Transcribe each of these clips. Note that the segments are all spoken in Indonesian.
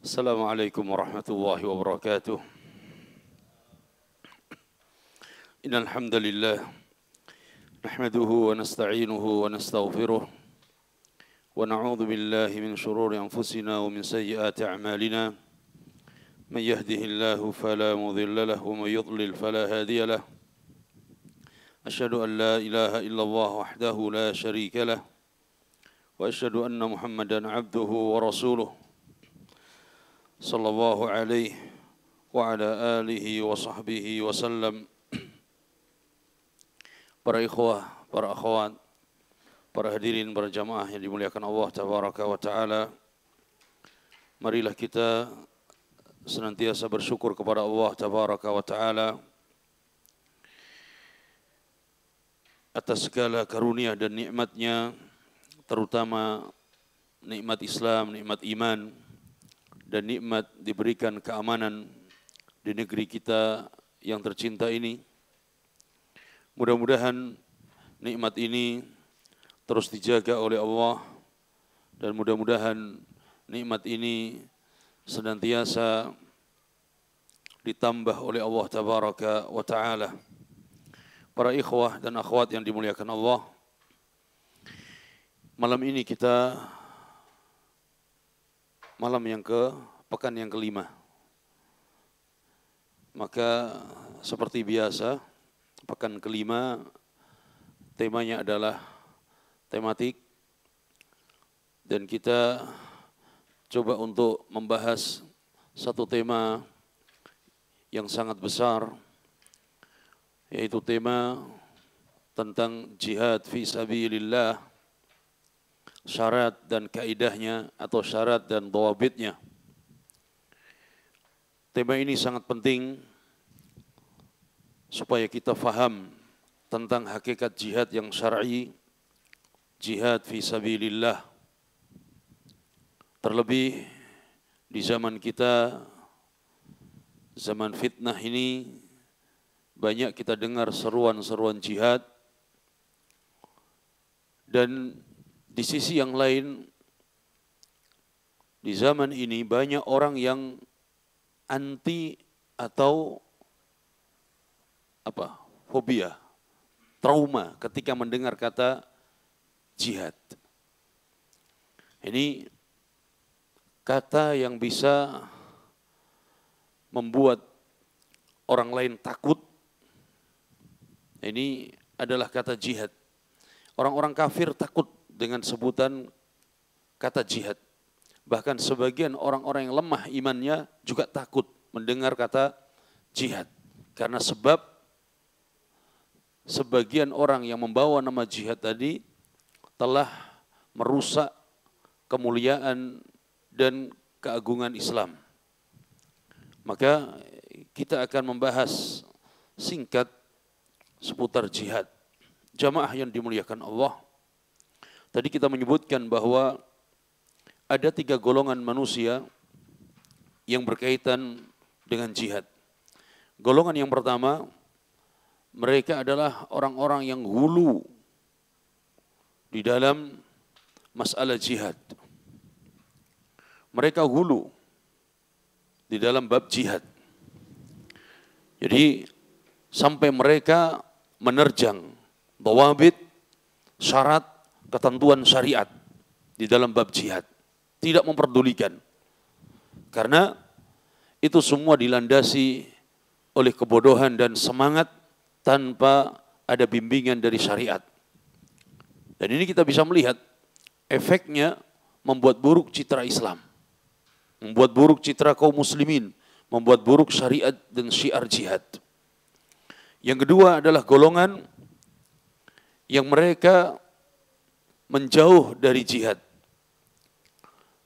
Assalamualaikum warahmatullahi wabarakatuh. Innal hamdalillah nahmaduhu wa nasta'inuhu wa nastaghfiruh wa na'udzu billahi min shururi anfusina wa min sayyiati a'malina. Man yahdihillahu fala mudilla lahu wa man yudlil fala hadiya lahu. Asyhadu an la ilaha illallah wahdahu la syarika lahu wa asyhadu anna Muhammadan 'abduhu wa rasuluh. Sallallahu alaihi wa ala alihi wa sahbihi wa sallam. Para ikhwah, para akhwat, para hadirin, para jamaah yang dimuliakan Allah Tabaraka wa Ta'ala, marilah kita senantiasa bersyukur kepada Allah Tabaraka wa Ta'ala atas segala karunia dan nikmatnya, terutama nikmat Islam, nikmat iman, dan nikmat diberikan keamanan di negeri kita yang tercinta ini. Mudah-mudahan nikmat ini terus dijaga oleh Allah, dan mudah-mudahan nikmat ini senantiasa ditambah oleh Allah Tabaraka wa Ta'ala. Para ikhwah dan akhwat yang dimuliakan Allah, malam ini kita pekan yang kelima. Maka seperti biasa, pekan kelima temanya adalah tematik, dan kita coba untuk membahas satu tema yang sangat besar, yaitu tema tentang jihad fi sabilillah, syarat dan kaidahnya atau syarat dan dhawabitnya. Tema ini sangat penting supaya kita faham tentang hakikat jihad yang syar'i, jihad fi sabilillah. Terlebih di zaman kita, zaman fitnah ini, banyak kita dengar seruan-seruan jihad, dan di sisi yang lain, di zaman ini banyak orang yang anti atau fobia, trauma ketika mendengar kata jihad. Ini kata yang bisa membuat orang lain takut. Ini adalah kata jihad. Orang-orang kafir takut dengan sebutan kata jihad. Bahkan sebagian orang-orang yang lemah imannya juga takut mendengar kata jihad. Karena sebab sebagian orang yang membawa nama jihad tadi telah merusak kemuliaan dan keagungan Islam. Maka kita akan membahas singkat seputar jihad. Jamaah yang dimuliakan Allah, tadi kita menyebutkan bahwa ada 3 golongan manusia yang berkaitan dengan jihad. Golongan yang pertama, mereka adalah orang-orang yang hulu di dalam masalah jihad. Mereka hulu di dalam bab jihad. Jadi sampai mereka menerjang dhawabit, syarat, ketentuan syariat di dalam bab jihad. Tidak memperdulikan. Karena itu semua dilandasi oleh kebodohan dan semangat tanpa ada bimbingan dari syariat. Dan ini kita bisa melihat efeknya membuat buruk citra Islam, membuat buruk citra kaum muslimin, membuat buruk syariat dan syiar jihad. Yang kedua adalah golongan yang mereka menjauh dari jihad,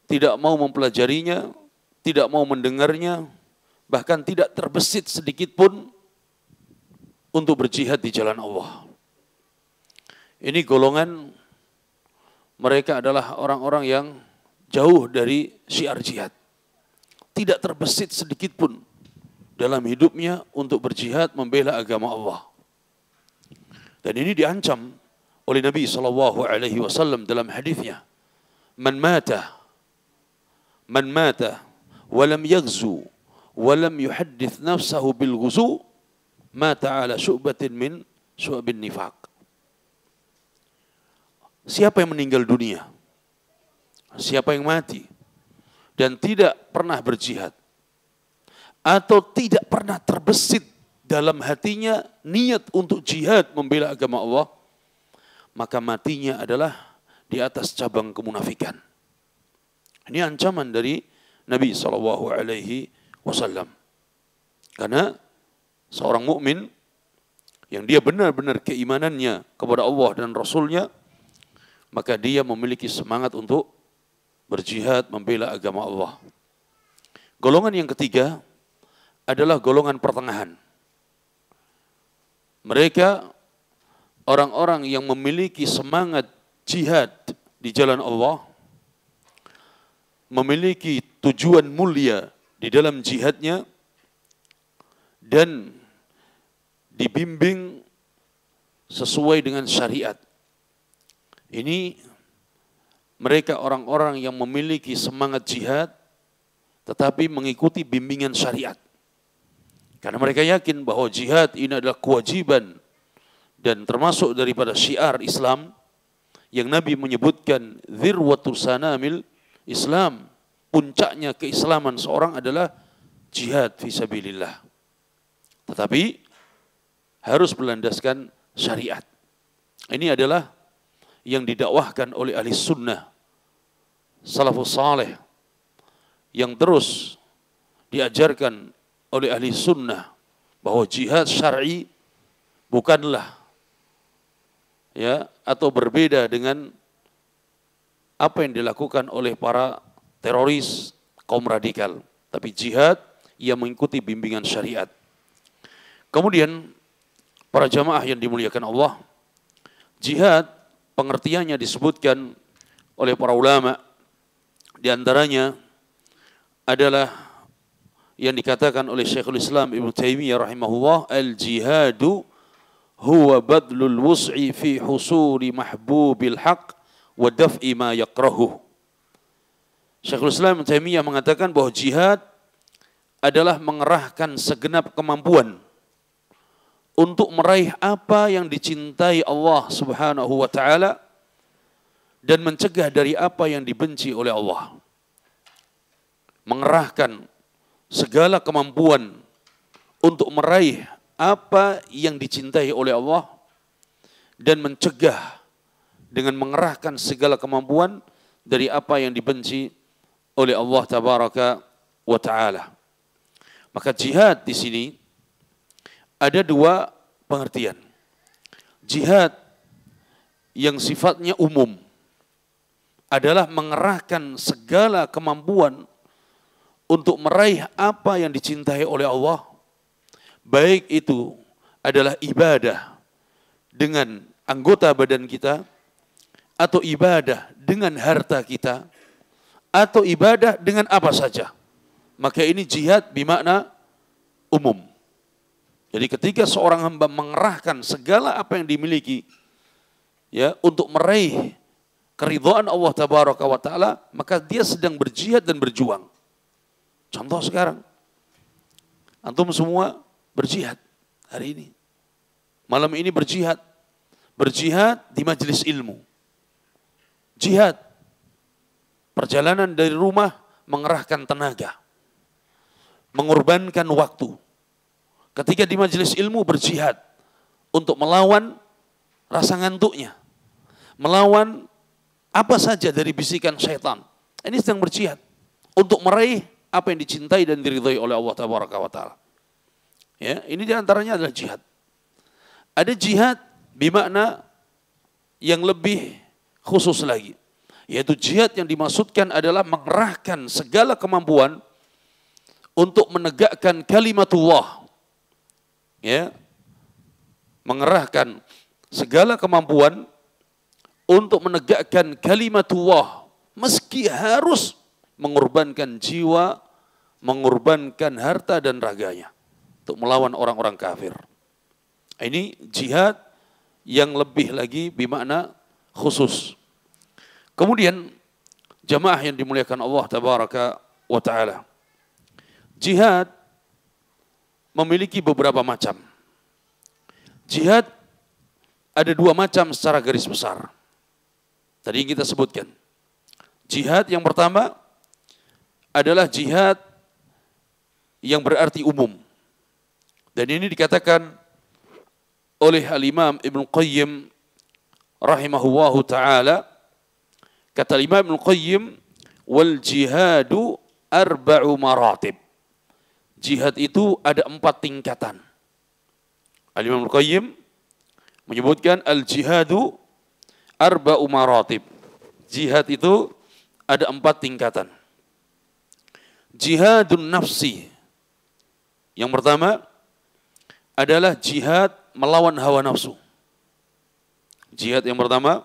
tidak mau mempelajarinya, tidak mau mendengarnya, bahkan tidak terbesit sedikit pun untuk berjihad di jalan Allah. Ini golongan mereka adalah orang-orang yang jauh dari syiar jihad, tidak terbesit sedikit pun dalam hidupnya untuk berjihad membela agama Allah. Dan ini diancam oleh Nabi SAW dalam hadisnya, man mata walam yaghzu walam yuhaddits nafsahu bil ghuzu mata ala syu'batin min syu'abin nifaq. Siapa yang meninggal dunia? Siapa yang mati dan tidak pernah berjihad atau tidak pernah terbesit dalam hatinya niat untuk jihad membela agama Allah, maka matinya adalah di atas cabang kemunafikan. Ini ancaman dari Nabi SAW. Karena seorang mukmin yang dia benar-benar keimanannya kepada Allah dan Rasulnya, maka dia memiliki semangat untuk berjihad membela agama Allah. Golongan yang ketiga adalah golongan pertengahan. Mereka orang-orang yang memiliki semangat jihad di jalan Allah, memiliki tujuan mulia di dalam jihadnya, dan dibimbing sesuai dengan syariat. Ini mereka orang-orang yang memiliki semangat jihad tetapi mengikuti bimbingan syariat. Karena mereka yakin bahwa jihad ini adalah kewajiban dan termasuk daripada syiar Islam yang Nabi menyebutkan dzirwatus sanamil Islam, puncaknya keislaman seorang adalah jihad fisabilillah. Tetapi harus berlandaskan syariat. Ini adalah yang didakwahkan oleh ahli sunnah, salafus saleh, yang terus diajarkan oleh ahli sunnah bahwa jihad syar'i bukanlah atau berbeda dengan apa yang dilakukan oleh para teroris kaum radikal, tapi jihad yang mengikuti bimbingan syariat. Kemudian para jamaah yang dimuliakan Allah, jihad pengertiannya disebutkan oleh para ulama, di antaranya adalah yang dikatakan oleh Syekhul Islam Ibnu Taimiyah rahimahullah, al-jihadu huwa badlul wus'i fi husuli mahbubil haq wa daf'i ma yakrahu. Syekhul Islam Ibnu Taimiyah mengatakan bahwa jihad adalah mengerahkan segenap kemampuan untuk meraih apa yang dicintai Allah Subhanahu wa taala dan mencegah dari apa yang dibenci oleh Allah. Mengerahkan segala kemampuan untuk meraih apa yang dicintai oleh Allah dan mencegah dengan mengerahkan segala kemampuan dari apa yang dibenci oleh Allah tabaraka wa taala. Maka jihad di sini ada dua pengertian. Jihad yang sifatnya umum adalah mengerahkan segala kemampuan untuk meraih apa yang dicintai oleh Allah, baik itu adalah ibadah dengan anggota badan kita, atau ibadah dengan harta kita, atau ibadah dengan apa saja. Maka ini jihad bermakna umum. Jadi ketika seorang hamba mengerahkan segala apa yang dimiliki untuk meraih keridhaan Allah tabaraka wa taala, maka dia sedang berjihad dan berjuang. Contoh sekarang, antum semua berjihad hari ini. Malam ini berjihad. Berjihad di majelis ilmu. Jihad. Perjalanan dari rumah mengerahkan tenaga. Mengorbankan waktu. Ketika di majelis ilmu berjihad untuk melawan rasa ngantuknya. Melawan apa saja dari bisikan syaitan. Ini sedang berjihad untuk meraih apa yang dicintai dan diridhai oleh Allah tabaraka wa taala. Ya, ini diantaranya adalah jihad. Ada jihad bermakna yang lebih khusus lagi, yaitu jihad yang dimaksudkan adalah mengerahkan segala kemampuan untuk menegakkan kalimatullah. Ya, mengerahkan segala kemampuan untuk menegakkan kalimatullah, meski harus mengorbankan jiwa, mengorbankan harta dan raganya untuk melawan orang-orang kafir. Ini jihad yang lebih lagi bermakna khusus. Kemudian jamaah yang dimuliakan Allah tabaraka wa taala, Jihad memiliki beberapa macam. Jihad ada dua macam secara garis besar. Tadi yang kita sebutkan. Jihad yang pertama adalah jihad yang berarti umum. Dan ini dikatakan oleh Al-Imam Ibn Qayyim rahimahullahu ta'ala. Kata Imam Ibn Qayyim, wal jihadu arba'u maratib. Jihad itu ada 4 tingkatan. Al-Imam Ibn Qayyim menyebutkan al-jihadu arba'u maratib. Jihad itu ada 4 tingkatan. Jihadun nafsi. Yang pertama adalah jihad melawan hawa nafsu. Jihad yang pertama,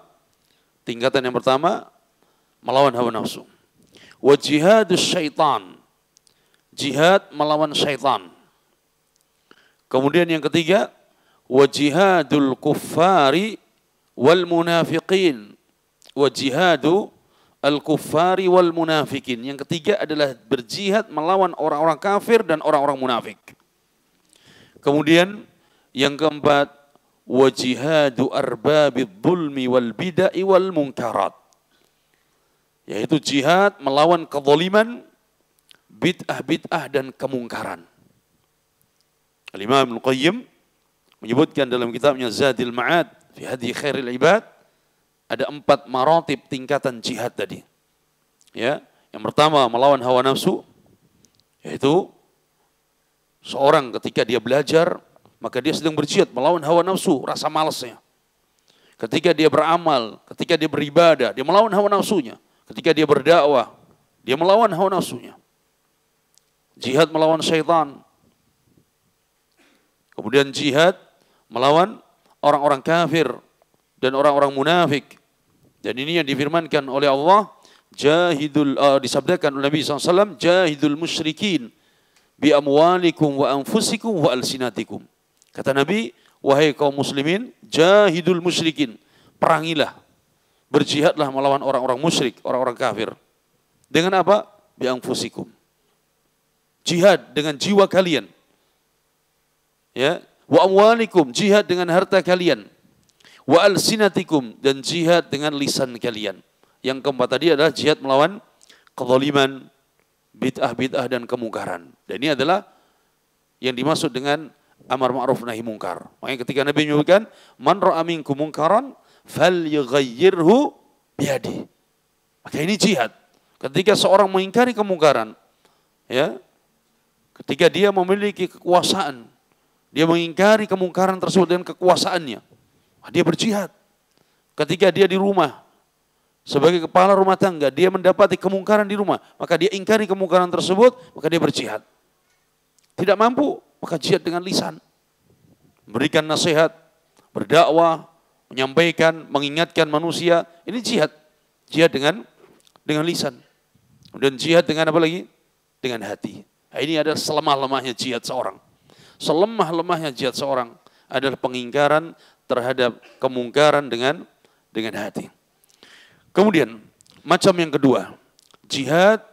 tingkatan yang pertama, melawan hawa nafsu. Wa jihadus syaitan. Jihad melawan syaitan. Kemudian yang ketiga, wa jihadul kuffari wal munafiqin. Wa jihadu al-kuffari wal munafiqin. Yang ketiga adalah berjihad melawan orang-orang kafir dan orang-orang munafik. Kemudian yang keempat, wa jihadu arbabid dzulmi wal bid'ah wal munkarat. Yaitu jihad melawan kezaliman, bid'ah dan kemungkaran. Al-Imam Ibnu Qayyim menyebutkan dalam kitabnya Zadil Ma'ad fi Hadi Khairil Ibad, ada 4 maratib tingkatan jihad tadi. Ya, yang pertama melawan hawa nafsu, yaitu seorang ketika dia belajar, maka dia sedang berjihad melawan hawa nafsu, rasa malasnya. Ketika dia beramal, ketika dia beribadah, dia melawan hawa nafsunya. Ketika dia berdakwah, dia melawan hawa nafsunya. Jihad melawan syaitan. Kemudian jihad melawan orang-orang kafir dan orang-orang munafik. Dan ini yang difirmankan oleh Allah, disabdakan oleh Nabi SAW, jahidul musyrikin bi amwalikum wa anfusikum wa alsinatikum. Kata Nabi, wahai kaum muslimin, jahidul musyrikin, perangilah, berjihadlah melawan orang-orang musyrik, orang-orang kafir. Dengan apa? Bi anfusikum. Jihad dengan jiwa kalian. Ya, wa amwalikum, jihad dengan harta kalian. Wa alsinatikum, dan jihad dengan lisan kalian. Yang keempat tadi adalah jihad melawan kezaliman, bid'ah dan kemungkaran. Dan ini adalah yang dimaksud dengan amar ma'ruf nahi mungkar. Makanya ketika Nabi menyebutkan, man ra'a minkum mungkaran falyughayyirhu biyadihi. Maka ini jihad. Ketika seorang mengingkari kemungkaran, ya, ketika dia memiliki kekuasaan, dia mengingkari kemungkaran tersebut dengan kekuasaannya, dia berjihad. Ketika dia di rumah, sebagai kepala rumah tangga, dia mendapati kemungkaran di rumah, maka dia ingkari kemungkaran tersebut, maka dia berjihad. Tidak mampu, maka jihad dengan lisan. Memberikan nasihat, berdakwah, menyampaikan, mengingatkan manusia, ini jihad. Jihad dengan lisan. Kemudian jihad dengan apa lagi? Dengan hati. Nah, ini adalah selemah-lemahnya jihad seorang. Selemah-lemahnya jihad seorang adalah pengingkaran terhadap kemungkaran dengan hati. Kemudian macam yang kedua, jihad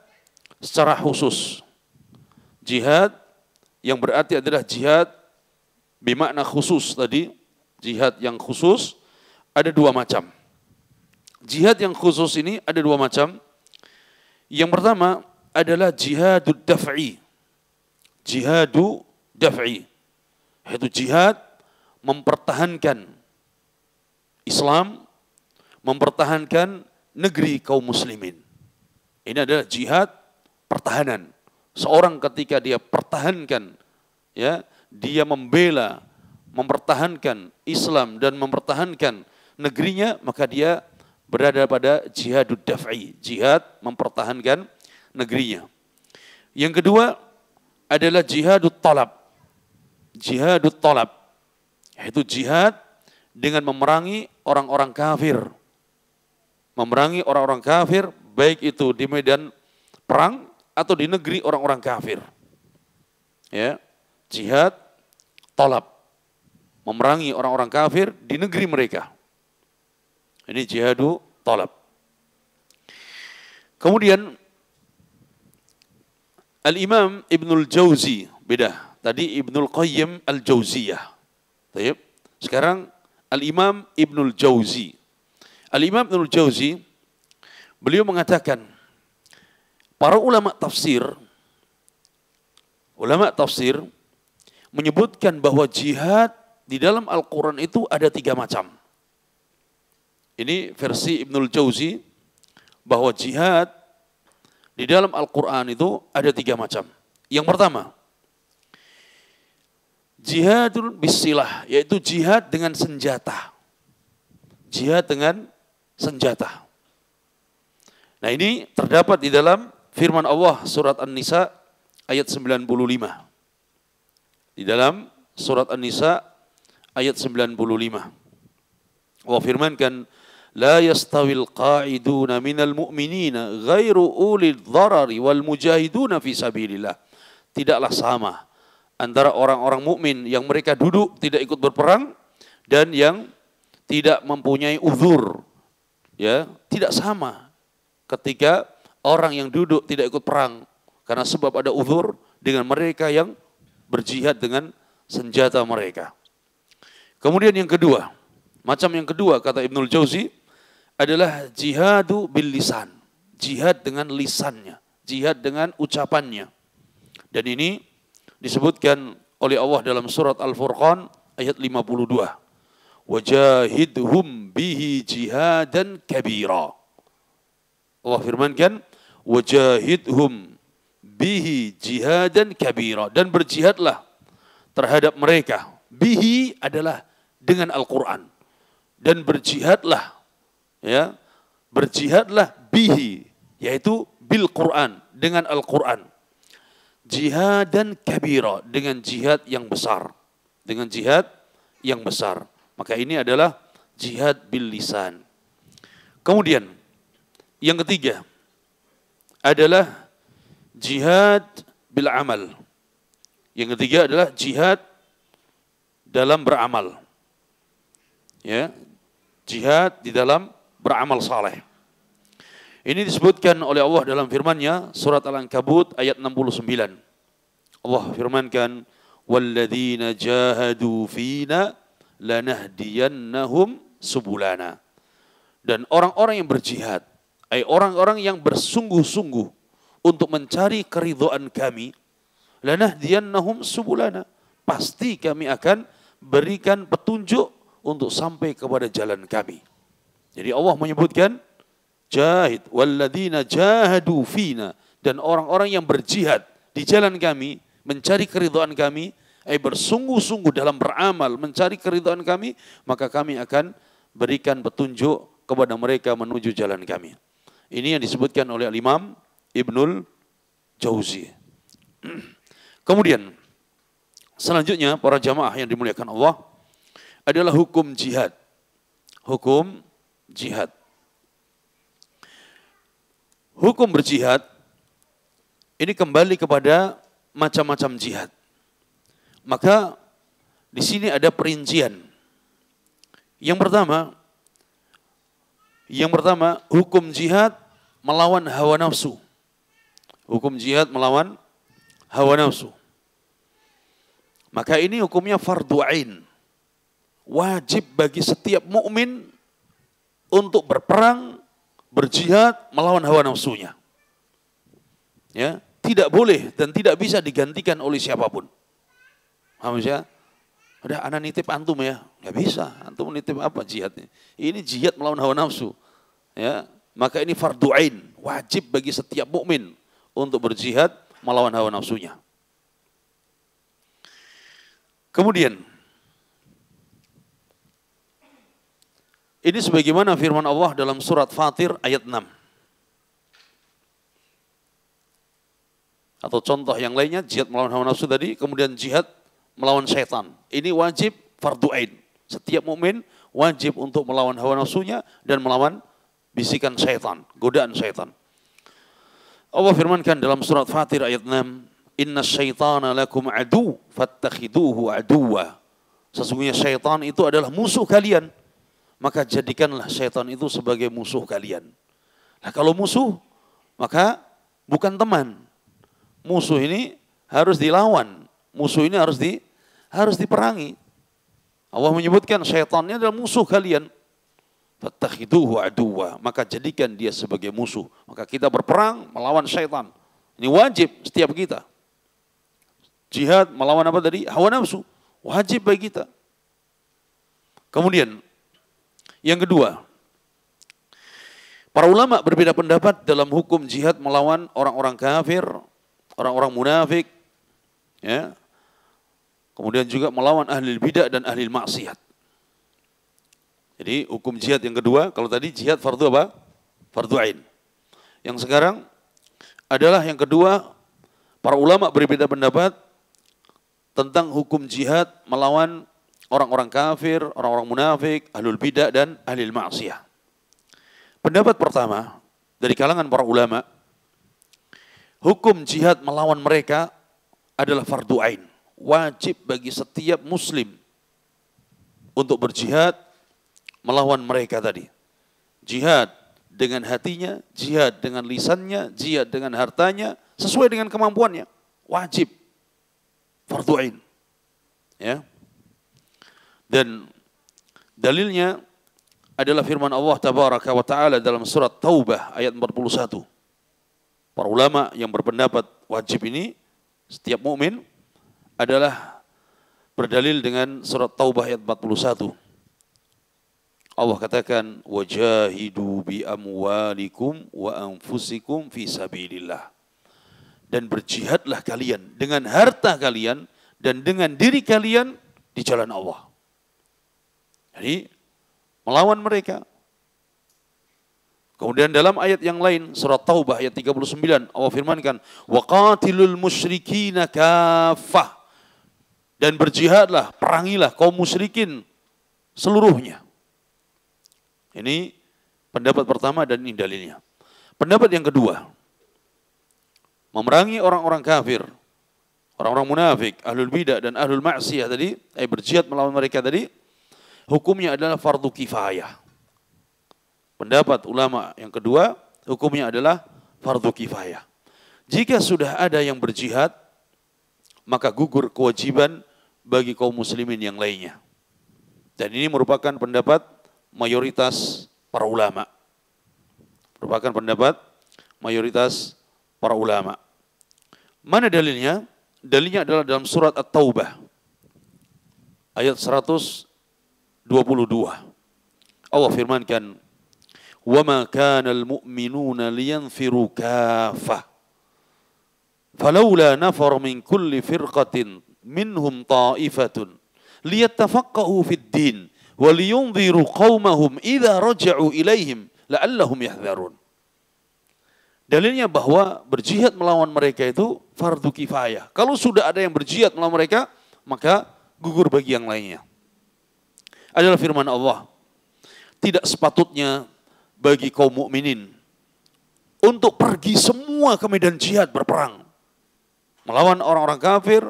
secara khusus. Jihad yang berarti adalah jihad bermakna khusus tadi. Jihad yang khusus ada 2 macam. Jihad yang khusus ini ada 2 macam. Yang pertama adalah jihadud daf'i. Jihadu daf'i. Yaitu jihad mempertahankan Islam, mempertahankan negeri kaum muslimin. Ini adalah jihad pertahanan. Seorang ketika dia pertahankan, ya, dia membela, mempertahankan Islam dan mempertahankan negerinya, maka dia berada pada jihadud daf'i, jihad mempertahankan negerinya. Yang kedua adalah jihadut talab. Jihadut talab, yaitu jihad dengan memerangi orang-orang kafir. Memerangi orang-orang kafir, baik itu di medan perang atau di negeri orang-orang kafir. Ya, jihad talab, memerangi orang-orang kafir di negeri mereka. Ini jihadu talab. Kemudian Al-Imam Ibnul Jauzi, beda. Tadi Ibnul Qayyim Al-Jauziyah. Baik. Sekarang Al-Imam Ibnul Jauzi. Al-Imam Ibnul Jauzi, beliau mengatakan, para ulama tafsir menyebutkan bahwa jihad di dalam Al-Quran itu ada 3 macam. Ini versi Ibnul Jauzi, bahwa jihad di dalam Al-Quran itu ada 3 macam. Yang pertama, jihadul bisilah, yaitu jihad dengan senjata. Jihad dengan senjata. Nah, ini terdapat di dalam firman Allah surat An-Nisa ayat 95. Di dalam surat An-Nisa ayat 95. Allah firmankan, la yastawil qa'iduna minal mu'minina ghairu ulil dharari wal mujahiduna fi sabilillah. Tidaklah sama antara orang-orang mukmin yang mereka duduk tidak ikut berperang dan yang tidak mempunyai uzur. Ya, tidak sama ketika orang yang duduk tidak ikut perang karena sebab ada uzur dengan mereka yang berjihad dengan senjata mereka. Kemudian yang kedua, macam yang kedua kata Ibnul Jauzi adalah jihadu bil lisan. Jihad dengan lisannya, jihad dengan ucapannya. Dan ini disebutkan oleh Allah dalam surat Al-Furqan ayat 52. Wajahidhum bihi jihadan kabira. Allah firmankan, wajahidhum bihi jihadan kabira. Dan berjihadlah terhadap mereka. Bihi adalah dengan Al-Quran. Dan berjihadlah, ya, berjihadlah bihi, yaitu bil Quran, dengan Al-Quran. Jihadan kabira, dengan jihad yang besar. Dengan jihad yang besar. Maka ini adalah jihad bil lisan. Kemudian yang ketiga adalah jihad bil amal. Yang ketiga adalah jihad dalam beramal. Ya, jihad di dalam beramal saleh. Ini disebutkan oleh Allah dalam firman-Nya surat Al-Ankabut ayat 69. Allah firmankan, walladzina jahadu fina lanahdiyannahum subulana. Dan orang-orang yang berjihad, orang-orang yang bersungguh-sungguh untuk mencari keridhaan kami, lanahdiyannahum subulana, pasti kami akan berikan petunjuk untuk sampai kepada jalan kami. Jadi Allah menyebutkan jahid, walladzina jahadu fina, dan orang-orang yang berjihad di jalan kami, mencari keridhaan kami, bersungguh-sungguh dalam beramal, mencari keridhaan kami, maka kami akan berikan petunjuk kepada mereka menuju jalan kami. Ini yang disebutkan oleh Imam Ibnul Jauzi. Kemudian selanjutnya para jamaah yang dimuliakan Allah adalah hukum jihad. Hukum jihad. Hukum berjihad ini kembali kepada macam-macam jihad. Maka di sini ada perincian. Yang pertama hukum jihad melawan hawa nafsu. Hukum jihad melawan hawa nafsu. Maka ini hukumnya fardu ain. Wajib bagi setiap mukmin untuk berperang, berjihad melawan hawa nafsunya. Ya, tidak boleh dan tidak bisa digantikan oleh siapapun. Paham ya? Udah anak nitip antum ya, nggak bisa. Antum nitip apa jihadnya? Ini jihad melawan hawa nafsu. Ya, maka ini fardu ain, wajib bagi setiap mukmin untuk berjihad melawan hawa nafsunya. Kemudian ini sebagaimana firman Allah dalam surat Fatir ayat 6. Atau contoh yang lainnya, jihad melawan hawa nafsu tadi, kemudian jihad melawan syaitan. Ini wajib fardu ain. Setiap mukmin wajib untuk melawan hawa nafsunya dan melawan bisikan syaitan, godaan syaitan. Allah firmankan dalam surat Fatir ayat 6, inna syaitana lakum adu fattakhiduhu aduwa. Sesungguhnya syaitan itu adalah musuh kalian, maka jadikanlah syaitan itu sebagai musuh kalian. Nah, kalau musuh, maka bukan teman. Musuh ini harus dilawan. Musuh ini harus diperangi. Allah menyebutkan syaitannya adalah musuh kalian. Fattakhiduhu aduwwa, maka jadikan dia sebagai musuh. Maka kita berperang melawan syaitan. Ini wajib setiap kita. Jihad melawan apa tadi? Hawa nafsu. Wajib bagi kita. Kemudian yang kedua, para ulama berbeda pendapat dalam hukum jihad melawan orang-orang kafir, orang-orang munafik, ya. Kemudian juga melawan ahli bidah dan ahli maksiat. Jadi hukum jihad yang kedua, kalau tadi jihad fardu apa? Fardu ain. Yang sekarang adalah yang kedua, para ulama berbeda pendapat tentang hukum jihad melawan orang-orang kafir, orang-orang munafik, ahlul bidah dan ahli maksiat. Pendapat pertama dari kalangan para ulama, hukum jihad melawan mereka adalah fardu ain. Wajib bagi setiap muslim untuk berjihad melawan mereka tadi. Jihad dengan hatinya, jihad dengan lisannya, jihad dengan hartanya, sesuai dengan kemampuannya. Wajib. Fardu ain. Ya. Dan dalilnya adalah firman Allah Tabaraka wa Ta'ala dalam surat Taubah ayat 41. Para ulama yang berpendapat wajib ini setiap mukmin adalah berdalil dengan surat Taubah ayat 41. Allah katakan wajahidu bi amwalikum wa anfusikum fi sabilillah. Dan berjihadlah kalian dengan harta kalian dan dengan diri kalian di jalan Allah. Jadi melawan mereka. Kemudian dalam ayat yang lain surat Taubah ayat 39 Allah firmankan waqatilul musyrikina kaffah, dan berjihadlah, perangilah kaum musyrikin seluruhnya. Ini pendapat pertama dan ini dalilnya. Pendapat yang kedua, memerangi orang-orang kafir, orang-orang munafik, ahlul bidah dan ahlul maksiyah tadi, berjihad melawan mereka tadi, hukumnya adalah fardu kifayah. Pendapat ulama yang kedua, hukumnya adalah fardu kifayah. Jika sudah ada yang berjihad, maka gugur kewajiban bagi kaum muslimin yang lainnya. Dan ini merupakan pendapat mayoritas para ulama. Merupakan pendapat mayoritas para ulama. Mana dalilnya? Dalilnya adalah dalam surat At-Taubah ayat 122. Allah firmankan, وَمَا كَانَ الْمُؤْمِنُونَ لِيَنْفِرُوا كَافَةً فَلَوْلَا نَفَرَ مِنْ كُلِّ فِرْقَةٍ مِنْهُمْ طَائِفَةٌ لِيَتَّفَقَّهُوا فِي الدِّينِ وَلِيُنْذِرُوا قَوْمَهُمْ إِذَا رَجَعُوا إِلَيْهِمْ لَعَلَّهُمْ يَحْذَرُونَ. Dalilnya bahwa berjihad melawan mereka itu fardu kifayah. Kalau sudah ada yang berjihad melawan mereka, maka gugur bagi yang lainnya. Adalah firman Allah, tidak sepatutnya bagi kaum mukminin untuk pergi semua ke medan jihad berperang, melawan orang-orang kafir,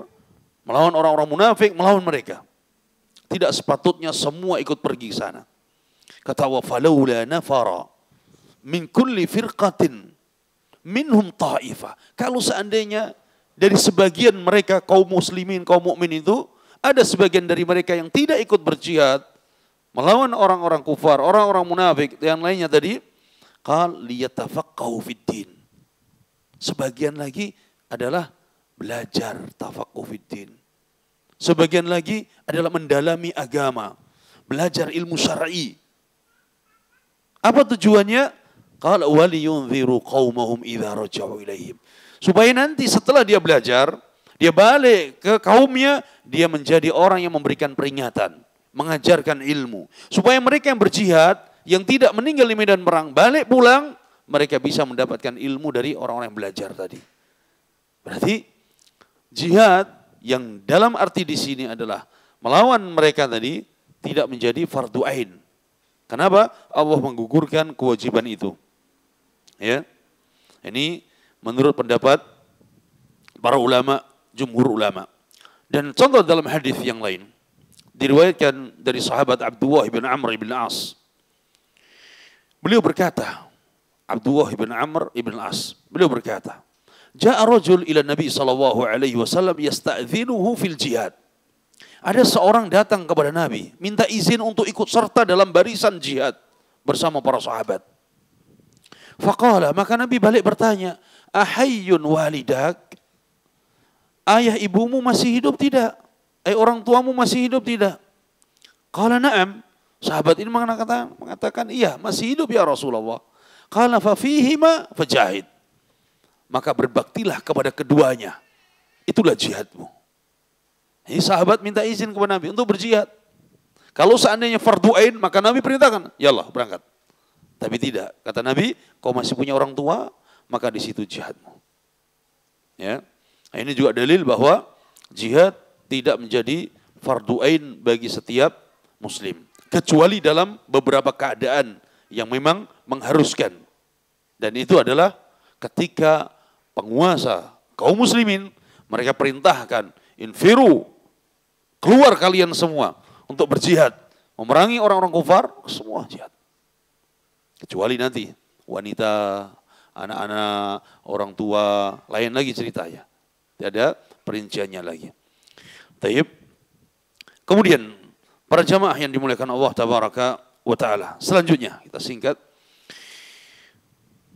melawan orang-orang munafik, melawan mereka. Tidak sepatutnya semua ikut pergi ke sana. Kata Allah, falaula nafara min kulli firqatin minhum ta'ifah. Kalau seandainya dari sebagian mereka kaum muslimin, kaum mukmin itu ada sebagian dari mereka yang tidak ikut berjihad melawan orang-orang kufar, orang-orang munafik yang lainnya tadi, qal liyatafaqahu fid-din. Sebagian lagi adalah belajar tafaqquh fid-din. Sebagian lagi adalah mendalami agama, belajar ilmu syar'i. Apa tujuannya? Qala waliyunziru qaumahum idza raja'u ilaihim. Supaya nanti setelah dia belajar, dia balik ke kaumnya, dia menjadi orang yang memberikan peringatan, mengajarkan ilmu. Supaya mereka yang berjihad, yang tidak meninggal di medan perang, balik pulang, mereka bisa mendapatkan ilmu dari orang-orang yang belajar tadi. Berarti jihad yang dalam arti di sini adalah melawan mereka tadi tidak menjadi fardu ain. Kenapa? Allah menggugurkan kewajiban itu. Ya. Ini menurut pendapat para ulama, jumhur ulama. Dan contoh dalam hadis yang lain diriwayatkan dari sahabat Abdullah bin Amr bin As. Beliau berkata, Abdullah bin Amr bin As, beliau berkata, Ja'a rajul ila Nabi sallallahu alaihi wasallam yasta'dzinuhu fil jihad. Ada seorang datang kepada Nabi, minta izin untuk ikut serta dalam barisan jihad bersama para sahabat. Faqala, maka Nabi balik bertanya, ahayyun walidak? Ayah ibumu masih hidup tidak? Orang tuamu masih hidup tidak? Qala na'am. Sahabat ini mengatakan, iya, masih hidup ya Rasulullah. Qala fa fihima fajahid. Maka berbaktilah kepada keduanya. Itulah jihadmu. Ini sahabat minta izin kepada Nabi untuk berjihad. Kalau seandainya fardu ain, maka Nabi perintahkan, yalah berangkat. Tapi tidak, kata Nabi, kau masih punya orang tua, maka di situ jihadmu. Ya. Nah, ini juga dalil bahwa jihad tidak menjadi fardu ain bagi setiap muslim, kecuali dalam beberapa keadaan yang memang mengharuskan. Dan itu adalah ketika penguasa kaum muslimin, mereka perintahkan, infiru, keluar kalian semua untuk berjihad, memerangi orang-orang kufar, semua jihad. Kecuali nanti wanita, anak-anak, orang tua, lain lagi ceritanya. Tidak ada perinciannya lagi. Taib. Kemudian para jamaah yang dimuliakan Allah Tabaraka wa Ta'ala. Selanjutnya kita singkat.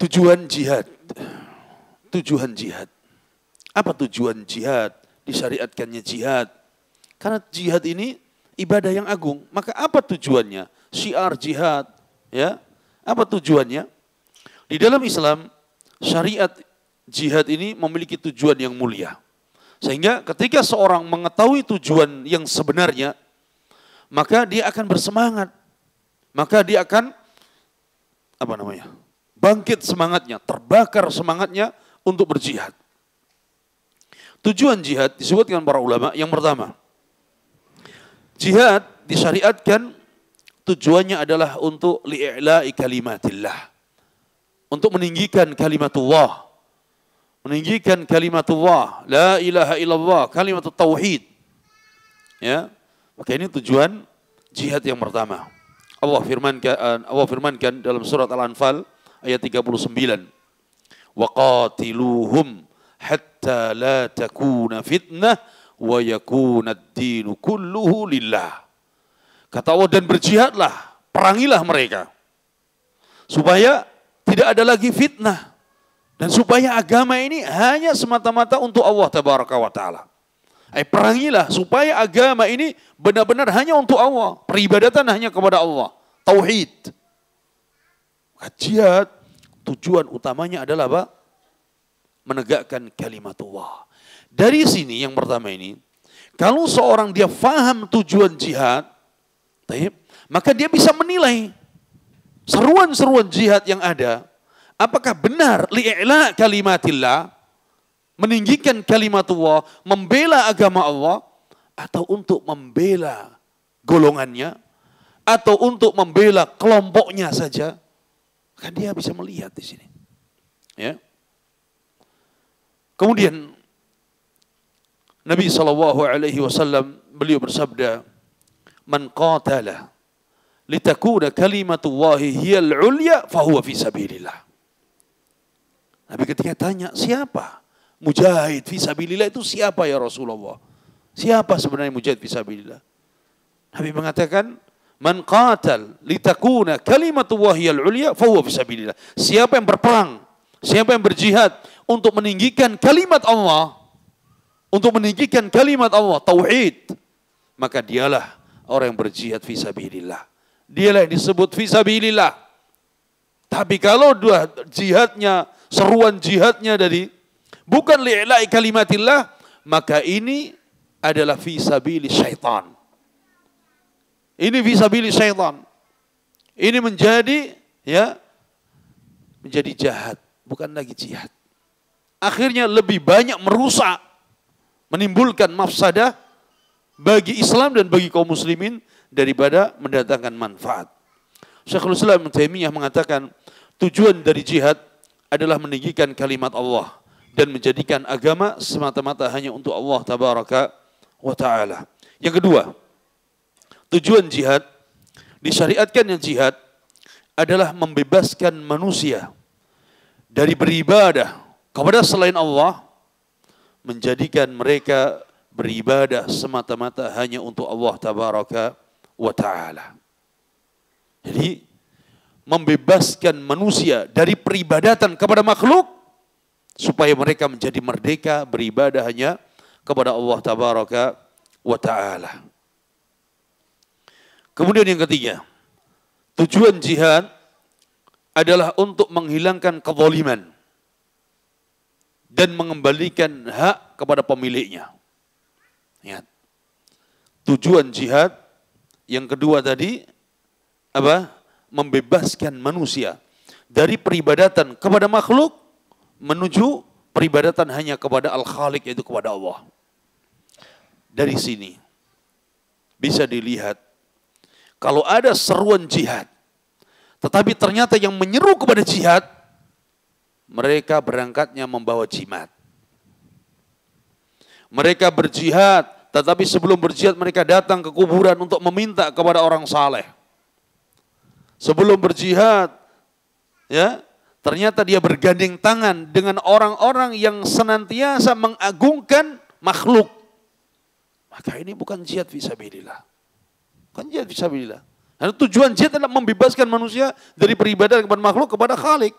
Tujuan jihad. Tujuan jihad. Apa tujuan jihad? Disyariatkannya jihad. Karena jihad ini ibadah yang agung. Maka apa tujuannya? Syiar jihad. Ya. Apa tujuannya? Di dalam Islam, syariat jihad ini memiliki tujuan yang mulia. Sehingga ketika seorang mengetahui tujuan yang sebenarnya, maka dia akan bersemangat. Maka dia akan bangkit semangatnya, terbakar semangatnya untuk berjihad. Tujuan jihad disebutkan para ulama, yang pertama, jihad disyariatkan tujuannya adalah untuk li'i'la'i kalimatillah. Untuk meninggikan kalimatullah. Meninggikan kalimatullah. La ilaha illallah. Kalimat tauhid. Ya. Maka ini tujuan jihad yang pertama. Allah firmankan dalam surat Al-Anfal ayat 39. Wa qatiluhum hatta la takuna fitnah wa yakuna ad-dinu kulluhu lillah. Kata Allah, dan berjihadlah, perangilah mereka. Supaya tidak ada lagi fitnah. Dan supaya agama ini hanya semata-mata untuk Allah Tabaraka wa Ta'ala. Perangilah supaya agama ini benar-benar hanya untuk Allah. Peribadatan hanya kepada Allah. Tauhid. Jihad, tujuan utamanya adalah apa? Menegakkan kalimatullah. Dari sini yang pertama ini, kalau seorang dia faham tujuan jihad, maka dia bisa menilai seruan-seruan jihad yang ada, apakah benar li'ila kalimatillah, meninggikan kalimatullah, membela agama Allah, atau untuk membela golongannya, atau untuk membela kelompoknya saja. Kan dia bisa melihat di sini. Ya. Kemudian Nabi SAW beliau bersabda, man qatala litakuna kalimatullahi hiyal ulya fahuwa fi sabilillah. Nabi ketika tanya, siapa mujahid fi sabilillah itu siapa ya Rasulullah? Siapa sebenarnya mujahid fi sabilillah? Nabi mengatakan, man qatal litakuna kalimatullahi hiyal ulya fahuwa fi sabilillah. Siapa yang berperang, siapa yang berjihad untuk meninggikan kalimat Allah, untuk meninggikan kalimat Allah, tauhid, maka dialah orang yang berjihad fisabilillah. Dialah yang disebut fisabilillah. Tapi kalau dua jihadnya, seruan jihadnya dari bukan li'la'i kalimatillah, maka ini adalah fisabili syaitan. Ini fisabili syaitan. Ini menjadi jahat, bukan lagi jihad. Akhirnya lebih banyak merusak, menimbulkan mafsadah bagi Islam dan bagi kaum muslimin daripada mendatangkan manfaat. Syekhul Islam Ibnu Taimiyah mengatakan tujuan dari jihad adalah meninggikan kalimat Allah dan menjadikan agama semata-mata hanya untuk Allah Tabaraka wa Ta'ala. Yang kedua, tujuan jihad, disyariatkannya jihad adalah membebaskan manusia dari beribadah kepada selain Allah, menjadikan mereka beribadah semata-mata hanya untuk Allah tabaraka wa ta'ala. Jadi membebaskan manusia dari peribadatan kepada makhluk supaya mereka menjadi merdeka beribadah hanya kepada Allah tabaraka wa ta'ala. Kemudian yang ketiga, tujuan jihad adalah untuk menghilangkan kezaliman dan mengembalikan hak kepada pemiliknya. Ingat, tujuan jihad yang kedua tadi apa? Membebaskan manusia dari peribadatan kepada makhluk menuju peribadatan hanya kepada Al-Khaliq, yaitu kepada Allah. Dari sini bisa dilihat kalau ada seruan jihad, tetapi ternyata yang menyeru kepada jihad, mereka berangkatnya membawa jimat. Mereka berjihad, tetapi sebelum berjihad mereka datang ke kuburan untuk meminta kepada orang saleh. Sebelum berjihad, ya, ternyata dia bergandeng tangan dengan orang-orang yang senantiasa mengagungkan makhluk. Maka ini bukan jihad fisabilillah. Bukan jihad fisabilillah. Karena tujuan jihad adalah membebaskan manusia dari peribadatan kepada makhluk kepada Khalik.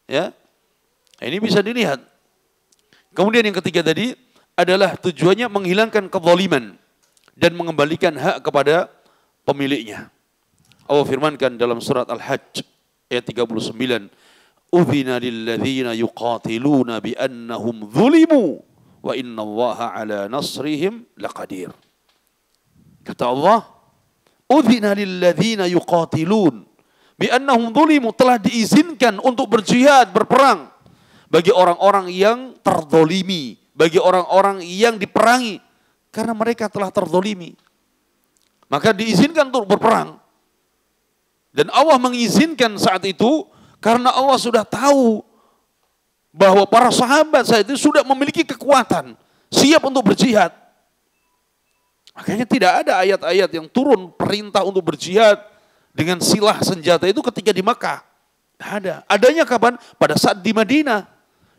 Ya, ini bisa dilihat. Kemudian yang ketiga tadi adalah tujuannya menghilangkan kezaliman dan mengembalikan hak kepada pemiliknya. Allah firmankan dalam surat Al-Hajj ayat 39, "Udzina lilladzina yuqatiluna bi annahum dzulimu wa innallaha ala nasrihim laqadir." Kata Allah, "Udzina lilladzina yuqatilun bi annahum dzulimu," telah diizinkan untuk berjihad, berperang bagi orang-orang yang terzalimi, bagi orang-orang yang diperangi karena mereka telah terzalimi. Maka diizinkan untuk berperang. Dan Allah mengizinkan saat itu karena Allah sudah tahu bahwa para sahabat saat itu sudah memiliki kekuatan, siap untuk berjihad. Makanya tidak ada ayat-ayat yang turun perintah untuk berjihad dengan silah senjata itu ketika di Makkah. Tidak ada. Adanya kapan? Pada saat di Madinah.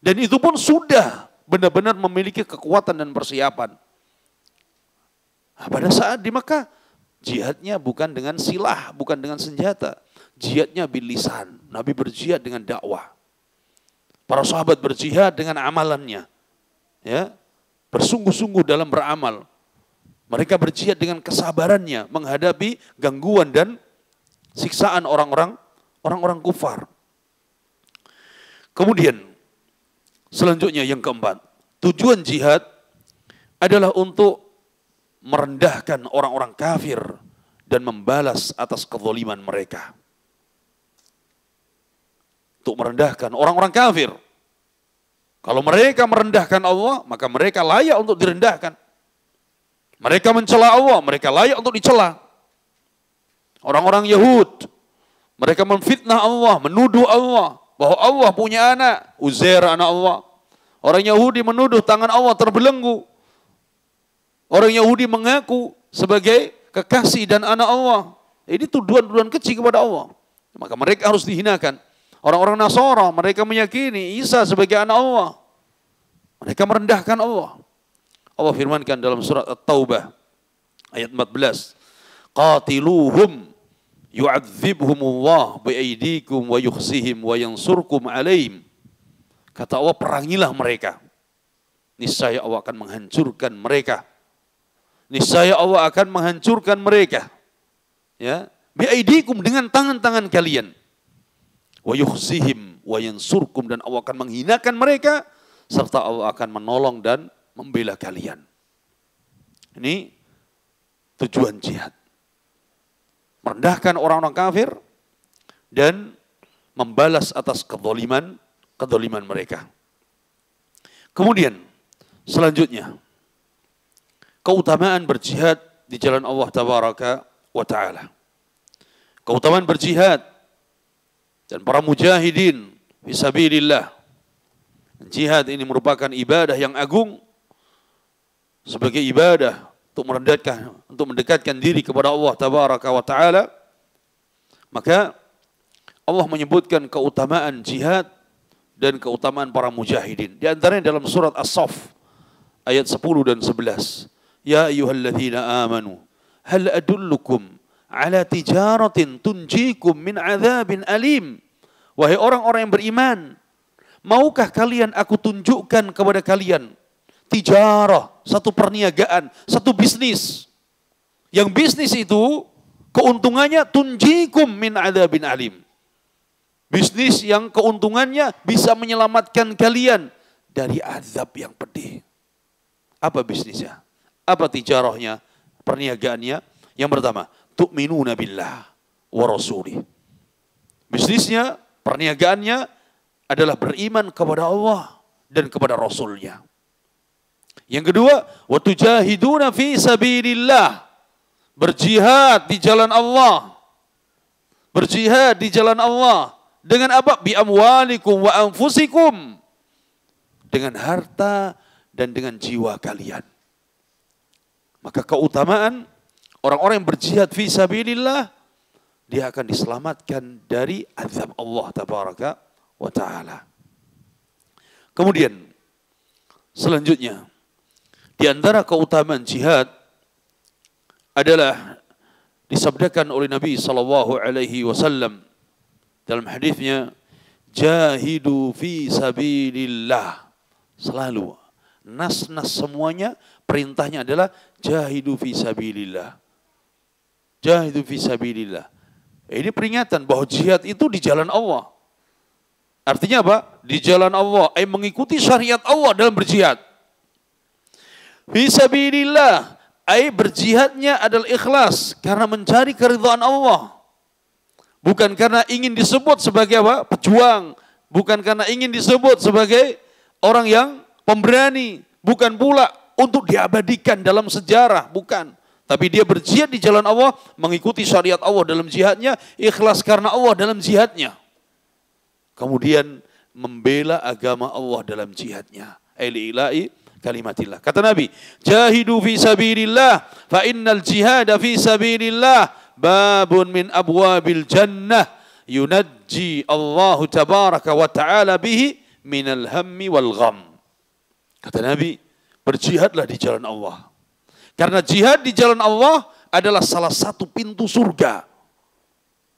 Dan itu pun sudah benar-benar memiliki kekuatan dan persiapan. Nah, pada saat di Makkah, jihadnya bukan dengan silah, bukan dengan senjata. Jihadnya bil lisan. Nabi berjihad dengan dakwah. Para sahabat berjihad dengan amalannya. Ya, bersungguh-sungguh dalam beramal. Mereka berjihad dengan kesabarannya menghadapi gangguan dan siksaan orang-orang kufar. Kemudian selanjutnya yang keempat, tujuan jihad adalah untuk merendahkan orang-orang kafir dan membalas atas kezaliman mereka. Untuk merendahkan orang-orang kafir. Kalau mereka merendahkan Allah, maka mereka layak untuk direndahkan. Mereka mencela Allah, mereka layak untuk dicela. Orang-orang Yahud, mereka memfitnah Allah, menuduh Allah bahwa Allah punya anak, Uzair anak Allah. Orang Yahudi menuduh tangan Allah terbelenggu. Orang Yahudi mengaku sebagai kekasih dan anak Allah. Ini tuduhan-tuduhan kecil kepada Allah. Maka mereka harus dihinakan. Orang-orang Nasara, mereka meyakini Isa sebagai anak Allah. Mereka merendahkan Allah. Allah firmankan dalam surat At-Taubah ayat 14. Qatiluhum yu'adzibhumullah bi'aidikum wa yukhzihim wa yansurkum alaihim. Kata Allah, perangilah mereka. Niscaya Allah akan menghancurkan mereka. Niscaya Allah akan menghancurkan mereka. Ya, bi'aidikum, dengan tangan-tangan kalian. Wa yukhzihim wa yansurkum, dan Allah akan menghinakan mereka serta Allah akan menolong dan membela kalian. Ini tujuan jihad. Merendahkan orang-orang kafir dan membalas atas kezaliman mereka. Kemudian selanjutnya, keutamaan berjihad di jalan Allah tabaraka wa ta'ala. Keutamaan berjihad dan para mujahidin fisabilillah. Jihad ini merupakan ibadah yang agung, sebagai ibadah untuk mendekatkan diri kepada Allah tabaraka wa ta'ala. Maka Allah menyebutkan keutamaan jihad dan keutamaan para mujahidin. Di antaranya dalam surat As-Saff ayat 10 dan 11. Ya ayyuhalladzina amanu hal adullukum ala tijaratin tunjikum min adzabin alim. Wahai orang-orang yang beriman, maukah kalian aku tunjukkan kepada kalian tijarah, satu perniagaan, satu bisnis. Yang bisnis itu keuntungannya tunjikum min adzabin alim. Bisnis yang keuntungannya bisa menyelamatkan kalian dari azab yang pedih. Apa bisnisnya? Apa tijarahnya? Perniagaannya? Yang pertama, tu'minuna billah wa rasulih. Bisnisnya, perniagaannya adalah beriman kepada Allah dan kepada Rasulnya. Yang kedua, wa tujahiduna fi sabilillah. Berjihad di jalan Allah. Berjihad di jalan Allah. Dengan apa? Bi amwalikum wa anfusikum. Dengan harta dan dengan jiwa kalian. Maka keutamaan orang-orang yang berjihad fi sabilillah, dia akan diselamatkan dari azab Allah tabaraka wa ta'ala. Kemudian selanjutnya, di antara keutamaan jihad adalah disabdakan oleh Nabi sallallahu alaihi wasallam dalam hadisnya, jahidu fi sabilillah. Selalu nas-nas semuanya perintahnya adalah jahidu fi sabilillah. Jahidu fi sabilillah. Ini peringatan bahwa jihad itu di jalan Allah. Artinya apa? Di jalan Allah, mengikuti syariat Allah dalam berjihad. Fi sabilillah, berjihadnya adalah ikhlas karena mencari keridhaan Allah. Bukan karena ingin disebut sebagai apa? Pejuang. Bukan karena ingin disebut sebagai orang yang pemberani. Bukan pula untuk diabadikan dalam sejarah. Bukan. Tapi dia berjihad di jalan Allah, mengikuti syariat Allah dalam jihadnya, ikhlas karena Allah dalam jihadnya. Kemudian membela agama Allah dalam jihadnya. Ila'i kalimatillah. Kata Nabi, jahidu fi sabilillah, fa innal jihada fi sabilillah babun min abwabil jannah yunajji Allahu tabaraka wa ta'ala bihi minal hammi wal gham. Kata Nabi, berjihadlah di jalan Allah. Karena jihad di jalan Allah adalah salah satu pintu surga.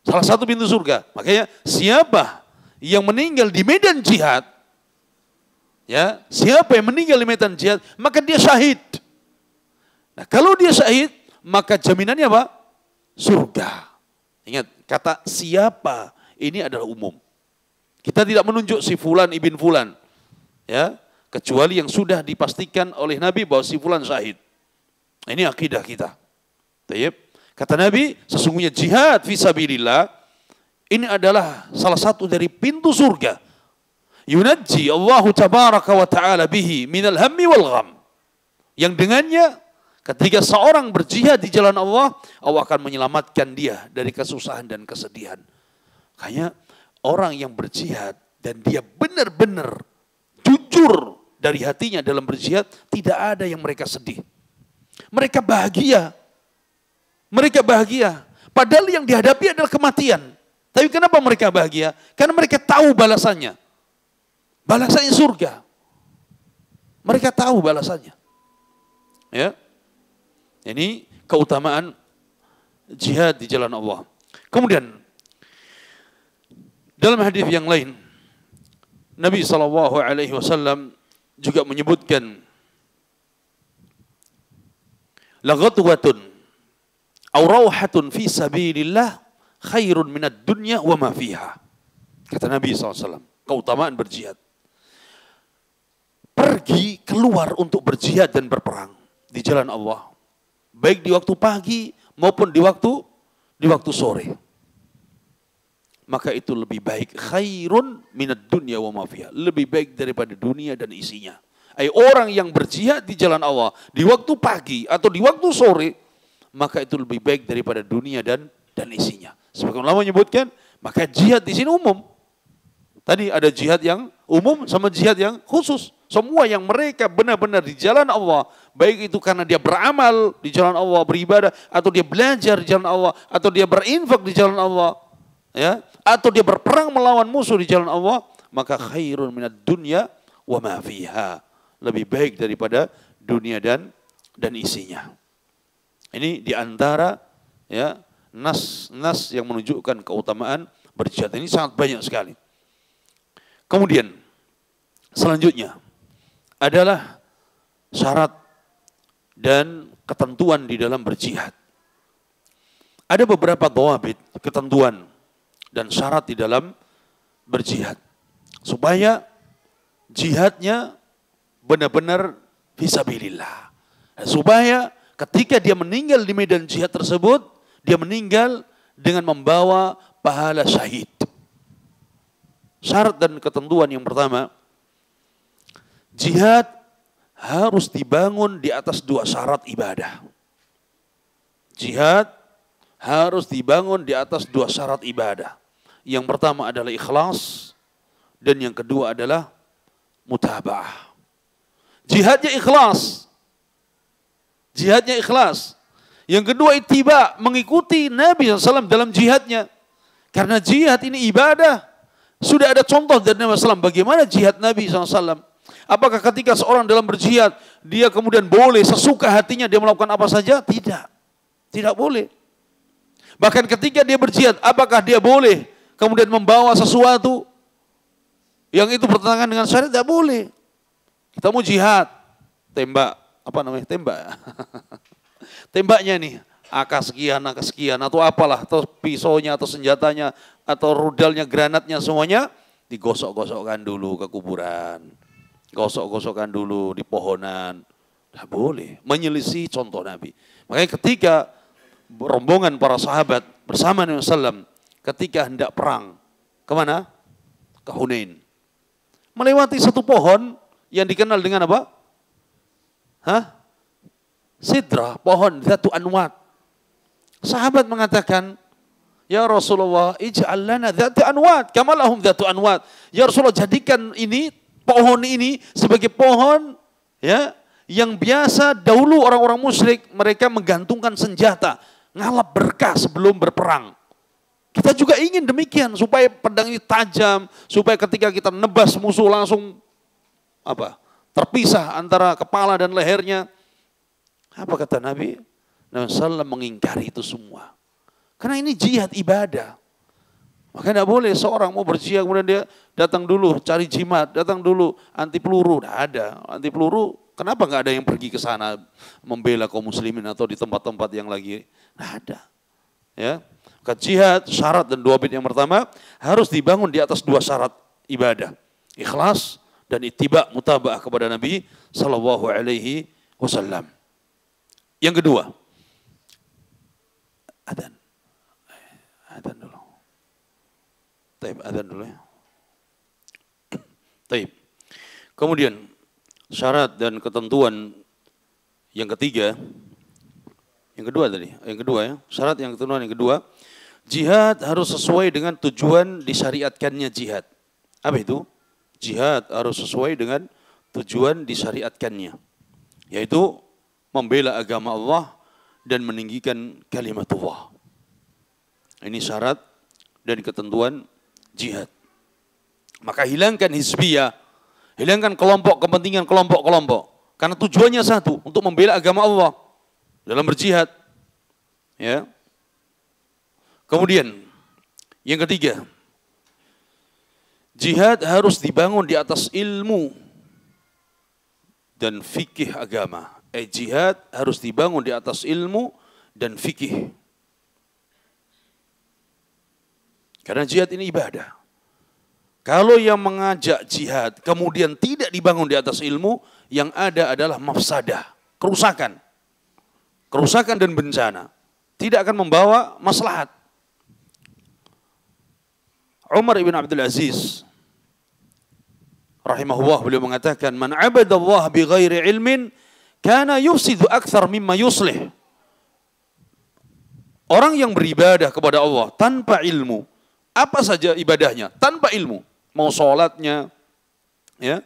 Salah satu pintu surga. Makanya siapa yang meninggal di medan jihad, ya, siapa yang meninggal di medan jihad, maka dia syahid. Nah, kalau dia syahid, maka jaminannya apa? Surga. Ingat, kata siapa ini adalah umum. Kita tidak menunjuk si fulan ibn fulan, ya, kecuali yang sudah dipastikan oleh Nabi bahwa si fulan syahid. Ini akidah kita. Kata Nabi, sesungguhnya jihad fi sabilillah ini adalah salah satu dari pintu surga. Yunajji Allahu tabaraka wa ta'ala bihi minal hammi wal gham. Yang dengannya ketika seorang berjihad di jalan Allah, Allah akan menyelamatkan dia dari kesusahan dan kesedihan. Kayaknya orang yang berjihad dan dia benar-benar jujur dari hatinya dalam berjihad, tidak ada yang mereka sedih. Mereka bahagia. Mereka bahagia. Padahal yang dihadapi adalah kematian. Tapi kenapa mereka bahagia? Karena mereka tahu balasannya. Balasannya surga. Mereka tahu balasannya. Ya. Ini keutamaan jihad di jalan Allah. Kemudian dalam hadis yang lain, Nabi SAW juga menyebutkan, laghadwatun aw rawhatun fi sabilillah khairun minad dunya wa ma fiha. Kata Nabi SAW, keutamaan berjihad. Pergi keluar untuk berjihad dan berperang di jalan Allah, baik di waktu pagi maupun di waktu sore. Maka itu lebih baik, khairun minad dunya wa ma fiha, lebih baik daripada dunia dan isinya. Orang yang berjihad di jalan Allah di waktu pagi atau di waktu sore, maka itu lebih baik daripada dunia dan isinya. Sebagian ulama menyebutkan, maka jihad di sini umum. Tadi ada jihad yang umum sama jihad yang khusus. Semua yang mereka benar-benar di jalan Allah, baik itu karena dia beramal di jalan Allah, beribadah, atau dia belajar di jalan Allah, atau dia berinfak di jalan Allah, ya, atau dia berperang melawan musuh di jalan Allah, maka khairun minad dunya wa ma fiha. Lebih baik daripada dunia dan isinya. Ini diantara ya nas yang menunjukkan keutamaan berjihad. Ini sangat banyak sekali. Kemudian selanjutnya adalah syarat dan ketentuan di dalam berjihad. Ada beberapa dhawabit, ketentuan dan syarat di dalam berjihad supaya jihadnya benar-benar fisabilillah. Supaya ketika dia meninggal di medan jihad tersebut, dia meninggal dengan membawa pahala syahid. Syarat dan ketentuan yang pertama, jihad harus dibangun di atas dua syarat ibadah. Jihad harus dibangun di atas dua syarat ibadah. Yang pertama adalah ikhlas dan yang kedua adalah mutaba'ah. Jihadnya ikhlas. Jihadnya ikhlas. Yang kedua ittiba, mengikuti Nabi SAW dalam jihadnya. Karena jihad ini ibadah. Sudah ada contoh dari Nabi SAW. Bagaimana jihad Nabi SAW? Apakah ketika seorang dalam berjihad, dia kemudian boleh sesuka hatinya dia melakukan apa saja? Tidak. Tidak boleh. Bahkan ketika dia berjihad, apakah dia boleh kemudian membawa sesuatu yang itu bertentangan dengan syariat? Tidak boleh. Kita mau jihad, tembak, apa namanya, tembak. Tembaknya nih, AK sekian, atau apalah, atau pisaunya, atau senjatanya, atau rudalnya, granatnya, semuanya digosok-gosokkan dulu ke kuburan. Gosok-gosokkan dulu di pohonan. Tidak boleh, menyelisih contoh Nabi. Makanya ketika rombongan para sahabat bersama Nabi SAW, ketika hendak perang, kemana? Ke Hunain. Melewati satu pohon, yang dikenal dengan apa? Sidrah, pohon Dzatu Anwat. Sahabat mengatakan, ya Rasulullah, ij'al lana Dzatu Anwat, kama lahum Dzatu Anwat. Ya Rasulullah, jadikan ini, pohon ini sebagai pohon ya yang biasa dahulu orang-orang musyrik mereka menggantungkan senjata, ngalap berkah sebelum berperang. Kita juga ingin demikian supaya pedang ini tajam, supaya ketika kita nebas musuh langsung terpisah antara kepala dan lehernya. Apa kata Nabi? Nabi SAW mengingkari itu semua. Karena ini jihad ibadah. Maka tidak boleh seorang mau berjihad kemudian dia datang dulu cari jimat, datang dulu anti peluru. Tidak ada anti peluru. Kenapa nggak ada yang pergi ke sana membela kaum muslimin atau di tempat-tempat yang lagi? Tidak ada. Ya, maka jihad syarat dan dua bit yang pertama harus dibangun di atas dua syarat ibadah, ikhlas dan ittiba mutaba'ah kepada Nabi sallallahu alaihi wasallam. Yang kedua, adzan dulu. Taib, adzan dulu ya. Taib. Kemudian syarat dan ketentuan yang ketiga, yang kedua ya, syarat yang ketentuan yang kedua, jihad harus sesuai dengan tujuan disyariatkannya jihad. Apa itu? Jihad harus sesuai dengan tujuan disyariatkannya, yaitu membela agama Allah dan meninggikan kalimatullah. Ini syarat dan ketentuan jihad. Maka hilangkan hizbiyah, hilangkan kelompok kepentingan kelompok-kelompok, karena tujuannya satu, untuk membela agama Allah dalam berjihad. Ya. Kemudian yang ketiga, jihad harus dibangun di atas ilmu dan fikih agama. Jihad harus dibangun di atas ilmu dan fikih. Karena jihad ini ibadah. Kalau yang mengajak jihad kemudian tidak dibangun di atas ilmu, yang ada adalah mafsadah, kerusakan. Kerusakan dan bencana. Tidak akan membawa maslahat. Umar ibn Abdul Aziz rahimahullah, beliau mengatakan, man abadallah bi ghairi ilmin kana yufsidu akthar mimma yuslih. Orang yang beribadah kepada Allah tanpa ilmu, apa saja ibadahnya tanpa ilmu, mau sholatnya, ya,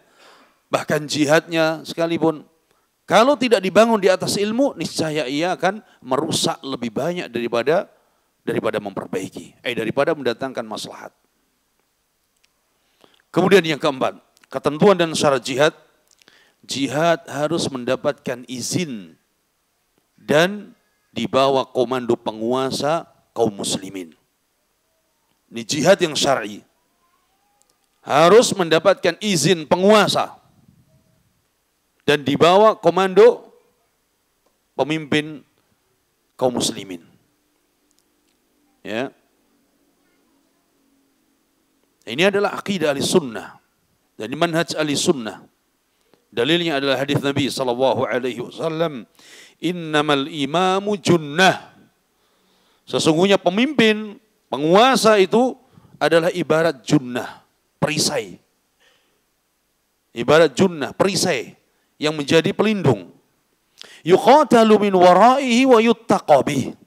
bahkan jihadnya sekalipun, kalau tidak dibangun di atas ilmu, niscaya ia akan merusak lebih banyak daripada memperbaiki, daripada mendatangkan maslahat. Kemudian yang keempat, ketentuan dan syarat jihad. Jihad harus mendapatkan izin dan di bawah komando penguasa kaum muslimin. Ini jihad yang syar'i. Harus mendapatkan izin penguasa dan di bawah komando pemimpin kaum muslimin. Ya. Ini adalah akidah ahli sunnah dan manhaj ahli sunnah. Dalilnya adalah hadis Nabi SAW, innamal imamu junnah. Sesungguhnya pemimpin, penguasa itu adalah ibarat junnah, perisai. Ibarat junnah, perisai yang menjadi pelindung. Yuqatalu min waraihi wa yuttaqabih.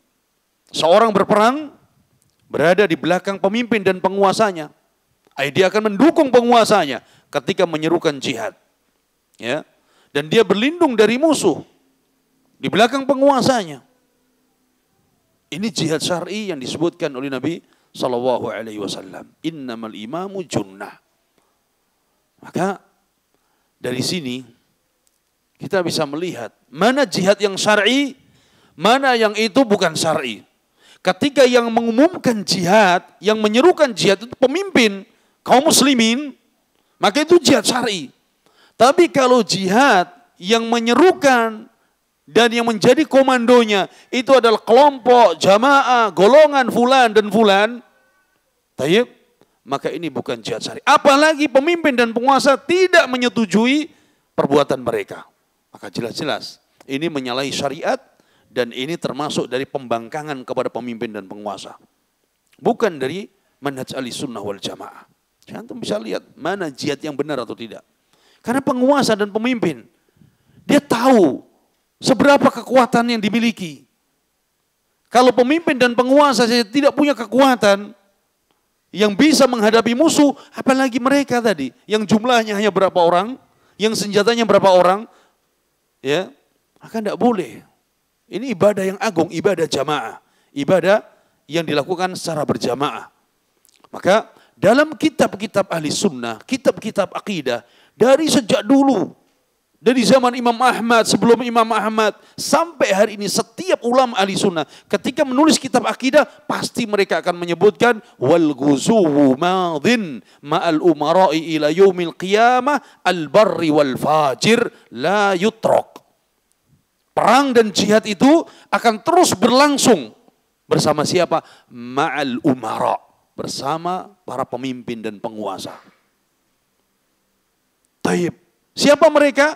Seorang berperang berada di belakang pemimpin dan penguasanya. Dia akan mendukung penguasanya ketika menyerukan jihad. Ya, dan dia berlindung dari musuh di belakang penguasanya. Ini jihad syar'i yang disebutkan oleh Nabi SAW. Innamal imamu junnah. Maka dari sini kita bisa melihat mana jihad yang syar'i, mana yang itu bukan syar'i. Ketika yang mengumumkan jihad, yang menyerukan jihad itu pemimpin kaum muslimin, maka itu jihad syar'i. Tapi kalau jihad yang menyerukan dan yang menjadi komandonya itu adalah kelompok, jamaah, golongan fulan dan fulan, tayyib, maka ini bukan jihad syar'i. Apalagi pemimpin dan penguasa tidak menyetujui perbuatan mereka. Maka jelas-jelas ini menyalahi syariat dan ini termasuk dari pembangkangan kepada pemimpin dan penguasa. Bukan dari manhaj ahli sunnah wal jamaah. Antum bisa lihat mana jihad yang benar atau tidak. Karena penguasa dan pemimpin, dia tahu seberapa kekuatan yang dimiliki. Kalau pemimpin dan penguasa saja tidak punya kekuatan yang bisa menghadapi musuh, apalagi mereka tadi, yang jumlahnya hanya berapa orang, yang senjatanya berapa orang, ya, maka tidak boleh. Ini ibadah yang agung, ibadah jamaah, ibadah yang dilakukan secara berjamaah. Maka dalam kitab-kitab ahli sunnah, kitab-kitab akidah, dari sejak dulu, dari zaman Imam Ahmad, sebelum Imam Ahmad, sampai hari ini setiap ulama ahli sunnah, ketika menulis kitab akidah, pasti mereka akan menyebutkan, wal ghuzuwu madhin ma'al umara'i ila yaumil qiyamah al barri wal fajir la yutrok. Perang dan jihad itu akan terus berlangsung. Bersama siapa? Ma'al umara. Bersama para pemimpin dan penguasa. Taib. Siapa mereka?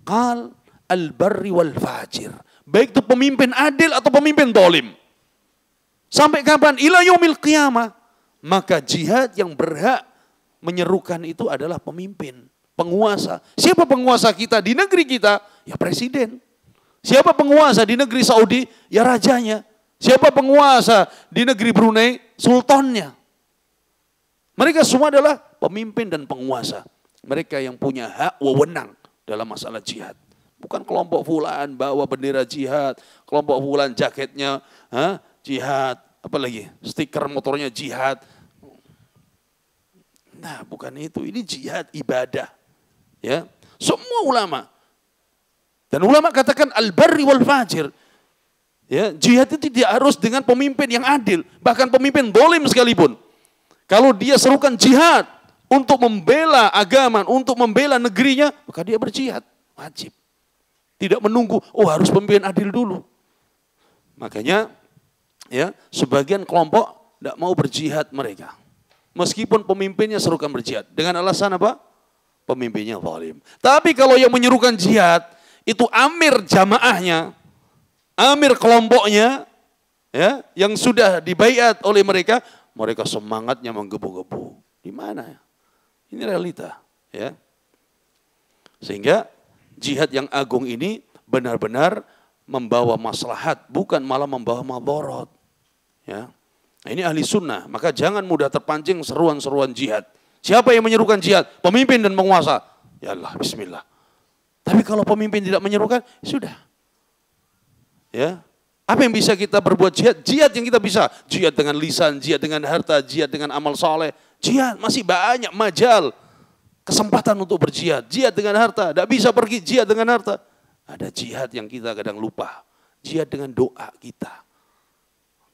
Qal al-barri wal fajir. Baik itu pemimpin adil atau pemimpin zalim. Sampai kapan? Ila yaumil qiyamah. Maka jihad yang berhak menyerukan itu adalah pemimpin, penguasa. Siapa penguasa kita di negeri kita? Ya presiden. Siapa penguasa di negeri Saudi? Ya rajanya. Siapa penguasa di negeri Brunei? Sultannya. Mereka semua adalah pemimpin dan penguasa. Mereka yang punya hak wewenang dalam masalah jihad. Bukan kelompok fulan bawa bendera jihad, kelompok fulan jaketnya jihad, apalagi stiker motornya jihad. Nah, bukan itu. Ini jihad ibadah. Ya, semua ulama. Dan ulama katakan al-barri wal fajir. Ya, jihad itu tidak harus dengan pemimpin yang adil, bahkan pemimpin zalim sekalipun. Kalau dia serukan jihad untuk membela agama, untuk membela negerinya, maka dia berjihad, wajib. Tidak menunggu, harus pemimpin adil dulu. Makanya, ya, sebagian kelompok tidak mau berjihad mereka. Meskipun pemimpinnya serukan berjihad. Dengan alasan apa? Pemimpinnya zalim. Tapi kalau yang menyerukan jihad, itu amir jamaahnya, amir kelompoknya, ya, yang sudah dibaiat oleh mereka, mereka semangatnya menggebu-gebu. Di mana ya? Ini realita, ya. Sehingga jihad yang agung ini benar-benar membawa maslahat, bukan malah membawa madharat. Ya. Nah, ini ahli sunnah, maka jangan mudah terpancing seruan-seruan jihad. Siapa yang menyerukan jihad? Pemimpin dan penguasa. Ya Allah, bismillah. Tapi kalau pemimpin tidak menyerukan, sudah. Ya. Apa yang bisa kita berbuat jihad? Jihad yang kita bisa. Jihad dengan lisan, jihad dengan harta, jihad dengan amal soleh. Jihad masih banyak majal kesempatan untuk berjihad. Jihad dengan harta, tidak bisa pergi jihad dengan harta. Ada jihad yang kita kadang lupa. Jihad dengan doa kita.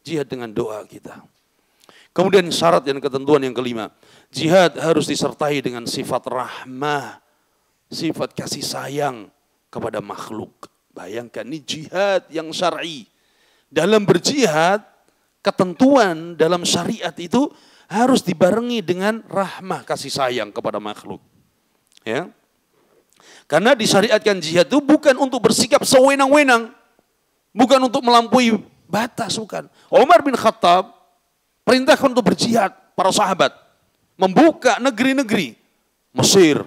Jihad dengan doa kita. Kemudian syarat dan ketentuan yang kelima. Jihad harus disertai dengan sifat rahmah. Sifat kasih sayang kepada makhluk. Bayangkan ini jihad yang syar'i. Dalam berjihad, ketentuan dalam syariat itu harus dibarengi dengan rahmah kasih sayang kepada makhluk. Ya. Karena disyariatkan jihad itu bukan untuk bersikap sewenang-wenang. Bukan untuk melampaui batas, bukan. Umar bin Khattab perintahkan untuk berjihad para sahabat. Membuka negeri-negeri. Mesir,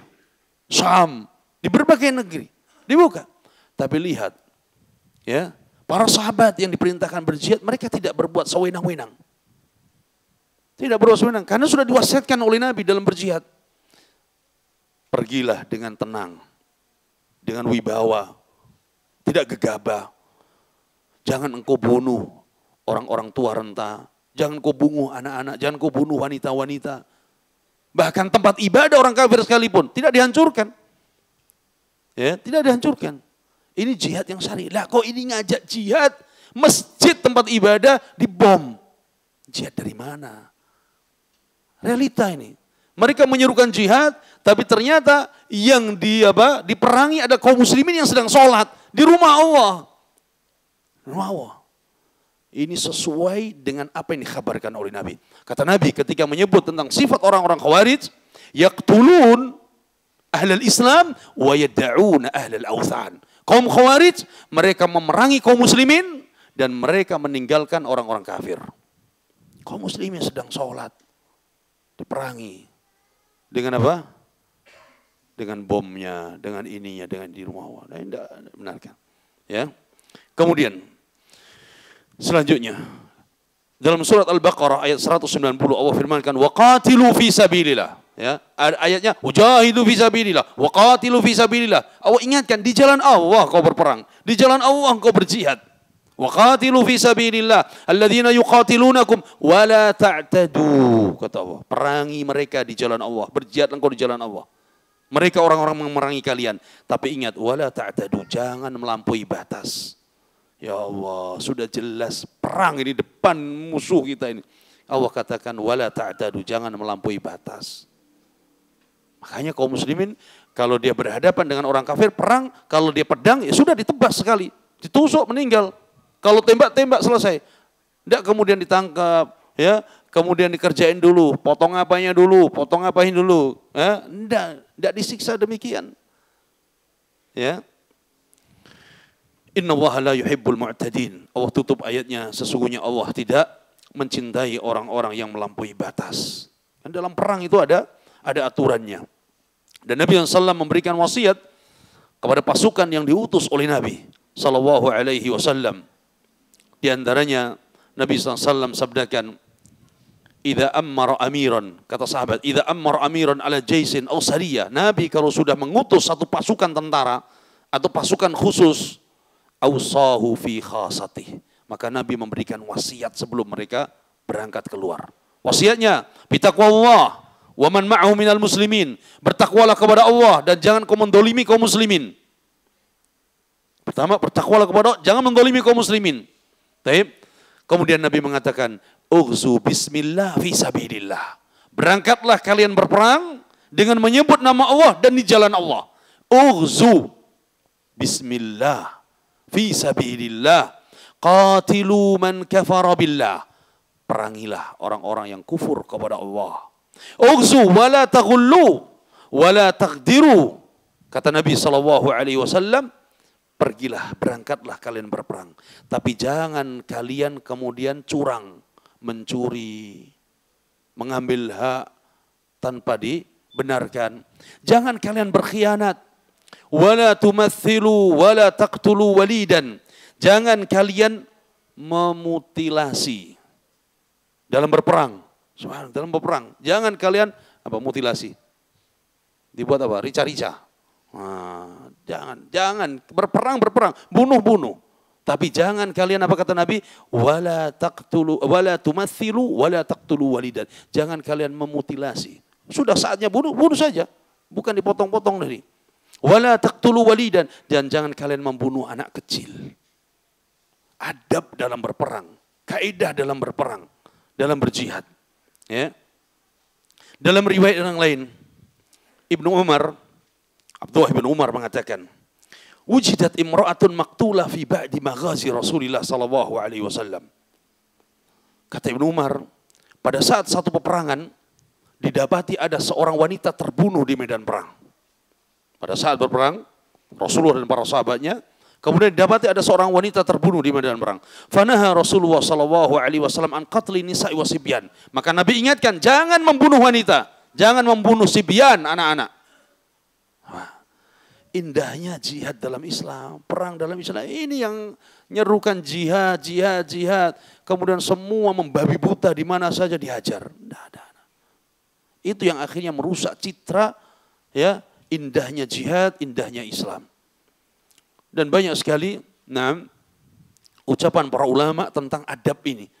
Syam, di berbagai negeri. Dibuka. Tapi lihat, ya, para sahabat yang diperintahkan berjihad, mereka tidak berbuat sewenang-wenang. Tidak berbuat sewenang, karena sudah diwasiatkan oleh Nabi dalam berjihad. Pergilah dengan tenang, dengan wibawa, tidak gegabah. Jangan engkau bunuh orang-orang tua renta, jangan engkau bunuh anak-anak, jangan engkau bunuh wanita-wanita. Bahkan tempat ibadah orang kafir sekalipun tidak dihancurkan. Ya, tidak dihancurkan. Ini jihad yang syar'i. Lah kok ini ngajak jihad, masjid tempat ibadah dibom. Jihad dari mana? Realita ini. Mereka menyerukan jihad, tapi ternyata yang diperangi ada kaum muslimin yang sedang sholat di rumah Allah. Rumah Allah. Ini sesuai dengan apa yang dikhabarkan oleh Nabi. Kata Nabi ketika menyebut tentang sifat orang-orang Khawarij, yaqtulun ahlal Islam wa yadda'una ahlal awthan. Kaum Khawarij, mereka memerangi kaum muslimin dan mereka meninggalkan orang-orang kafir. Kaum muslimin sedang sholat, diperangi. Dengan apa? Dengan bomnya, dengan ininya, dengan di rumah Allah. Nah, tidak benarkan. Ya. Kemudian, selanjutnya, dalam surat Al-Baqarah ayat 190 Allah firmankan, وَقَاتِلُوا فِي سَبِيلِ اللَّهِ. Ya, ayatnya wajahidu fi sabilillah wa qatilu fi sabilillah. Allah ingatkan di jalan Allah kau berperang, di jalan Allah kau berjihad. Wa qatilu fi sabilillah alladzina yuqatilunakum wa la ta'tadu. Kata Allah, perangi mereka di jalan Allah, berjihad engkau di jalan Allah. Mereka orang-orang yang memerangi kalian, tapi ingat wala ta'tadu, jangan melampaui batas. Ya Allah, sudah jelas perang ini depan musuh kita ini. Allah katakan wala ta'tadu, jangan melampaui batas. Makanya kaum muslimin kalau dia berhadapan dengan orang kafir perang, kalau dia pedang ya sudah ditebas sekali, ditusuk meninggal. Kalau tembak-tembak selesai. Tidak kemudian ditangkap, ya, kemudian dikerjain dulu, potong apanya dulu, potong apain dulu, ya, tidak disiksa demikian. Ya. Innallaha la yuhibbul mu'tadin. Allah tutup ayatnya, sesungguhnya Allah tidak mencintai orang-orang yang melampaui batas. Dan dalam perang itu ada aturannya. Dan Nabi SAW memberikan wasiat kepada pasukan yang diutus oleh Nabi SAW. Di antaranya Nabi SAW sabdakan, "Idza ammara amiran," kata sahabat, "Idza ammara amiran ala jaisin aw sariyah." Nabi kalau sudah mengutus satu pasukan tentara atau pasukan khusus, awsahu fi khasatih, maka Nabi memberikan wasiat sebelum mereka berangkat keluar. Wasiatnya, bitaqwallah wa man ma'ahu minal muslimin, bertakwalah kepada Allah dan jangan kau mendolimi kaum muslimin. Pertama, bertakwalah kepada Allah, jangan mendolimi kaum muslimin. Baik. Kemudian Nabi mengatakan, ughzu bismillah fi sabilillah. Berangkatlah kalian berperang dengan menyebut nama Allah dan di jalan Allah. Ughzu bismillah fi sabilillah. Qatilu man kafara billah. Perangilah orang-orang yang kufur kepada Allah. Ughzu wala taghullu wala taghdiru. Kata Nabi SAW, pergilah, berangkatlah kalian berperang. Tapi jangan kalian kemudian curang, mencuri, mengambil hak tanpa dibenarkan. Jangan kalian berkhianat. Wala tumathilu wala taqtulu walidan. Jangan kalian memutilasi dalam berperang. Dalam berperang, jangan kalian mutilasi. Dibuat apa? Rica-rica. Nah, jangan berperang, bunuh. Tapi jangan kalian, apa kata Nabi? Wala taqtulu wala tumathilu wala taqtulu walidan. Jangan kalian memutilasi. Sudah saatnya bunuh saja. bukan dipotong-potong tadi. Wala taqtulu walidan, dan jangan kalian membunuh anak kecil. Adab dalam berperang, kaidah dalam berperang, dalam berjihad. Ya. Dalam riwayat yang lain, Abdullah bin Umar mengatakan, wujidat imra'atun maqtulah fi ba'di maghazi Rasulillah sallallahu alaihi wasallam. Kata Ibnu Umar, pada saat satu peperangan didapati ada seorang wanita terbunuh di medan perang. Pada saat berperang, Rasulullah dan para sahabatnya, kemudian didapati ada seorang wanita terbunuh di medan perang. Fanaha Rasulullah sallallahu alaihi wasallam an qatli nisa'i wa sibyan. Maka Nabi ingatkan, jangan membunuh wanita, jangan membunuh sibyan, anak-anak. Indahnya jihad dalam Islam, perang dalam Islam. Ini yang nyerukan jihad. Kemudian semua membabi buta di mana saja dihajar. Itu yang akhirnya merusak citra, ya, indahnya jihad, indahnya Islam. Dan banyak sekali ucapan para ulama tentang adab ini,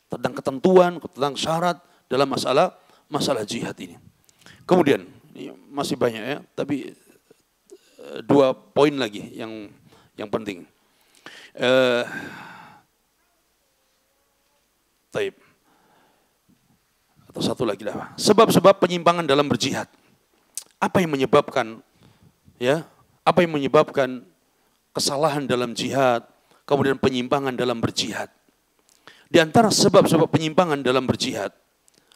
tentang ketentuan, tentang syarat dalam masalah jihad ini. Kemudian masih banyak ya, tapi 2 poin lagi yang penting. Taib. Atau satu lagi lah. Sebab-sebab penyimpangan dalam berjihad. Apa yang menyebabkan, ya? Apa yang menyebabkan kesalahan dalam jihad, kemudian penyimpangan dalam berjihad? Di antara sebab-sebab penyimpangan dalam berjihad,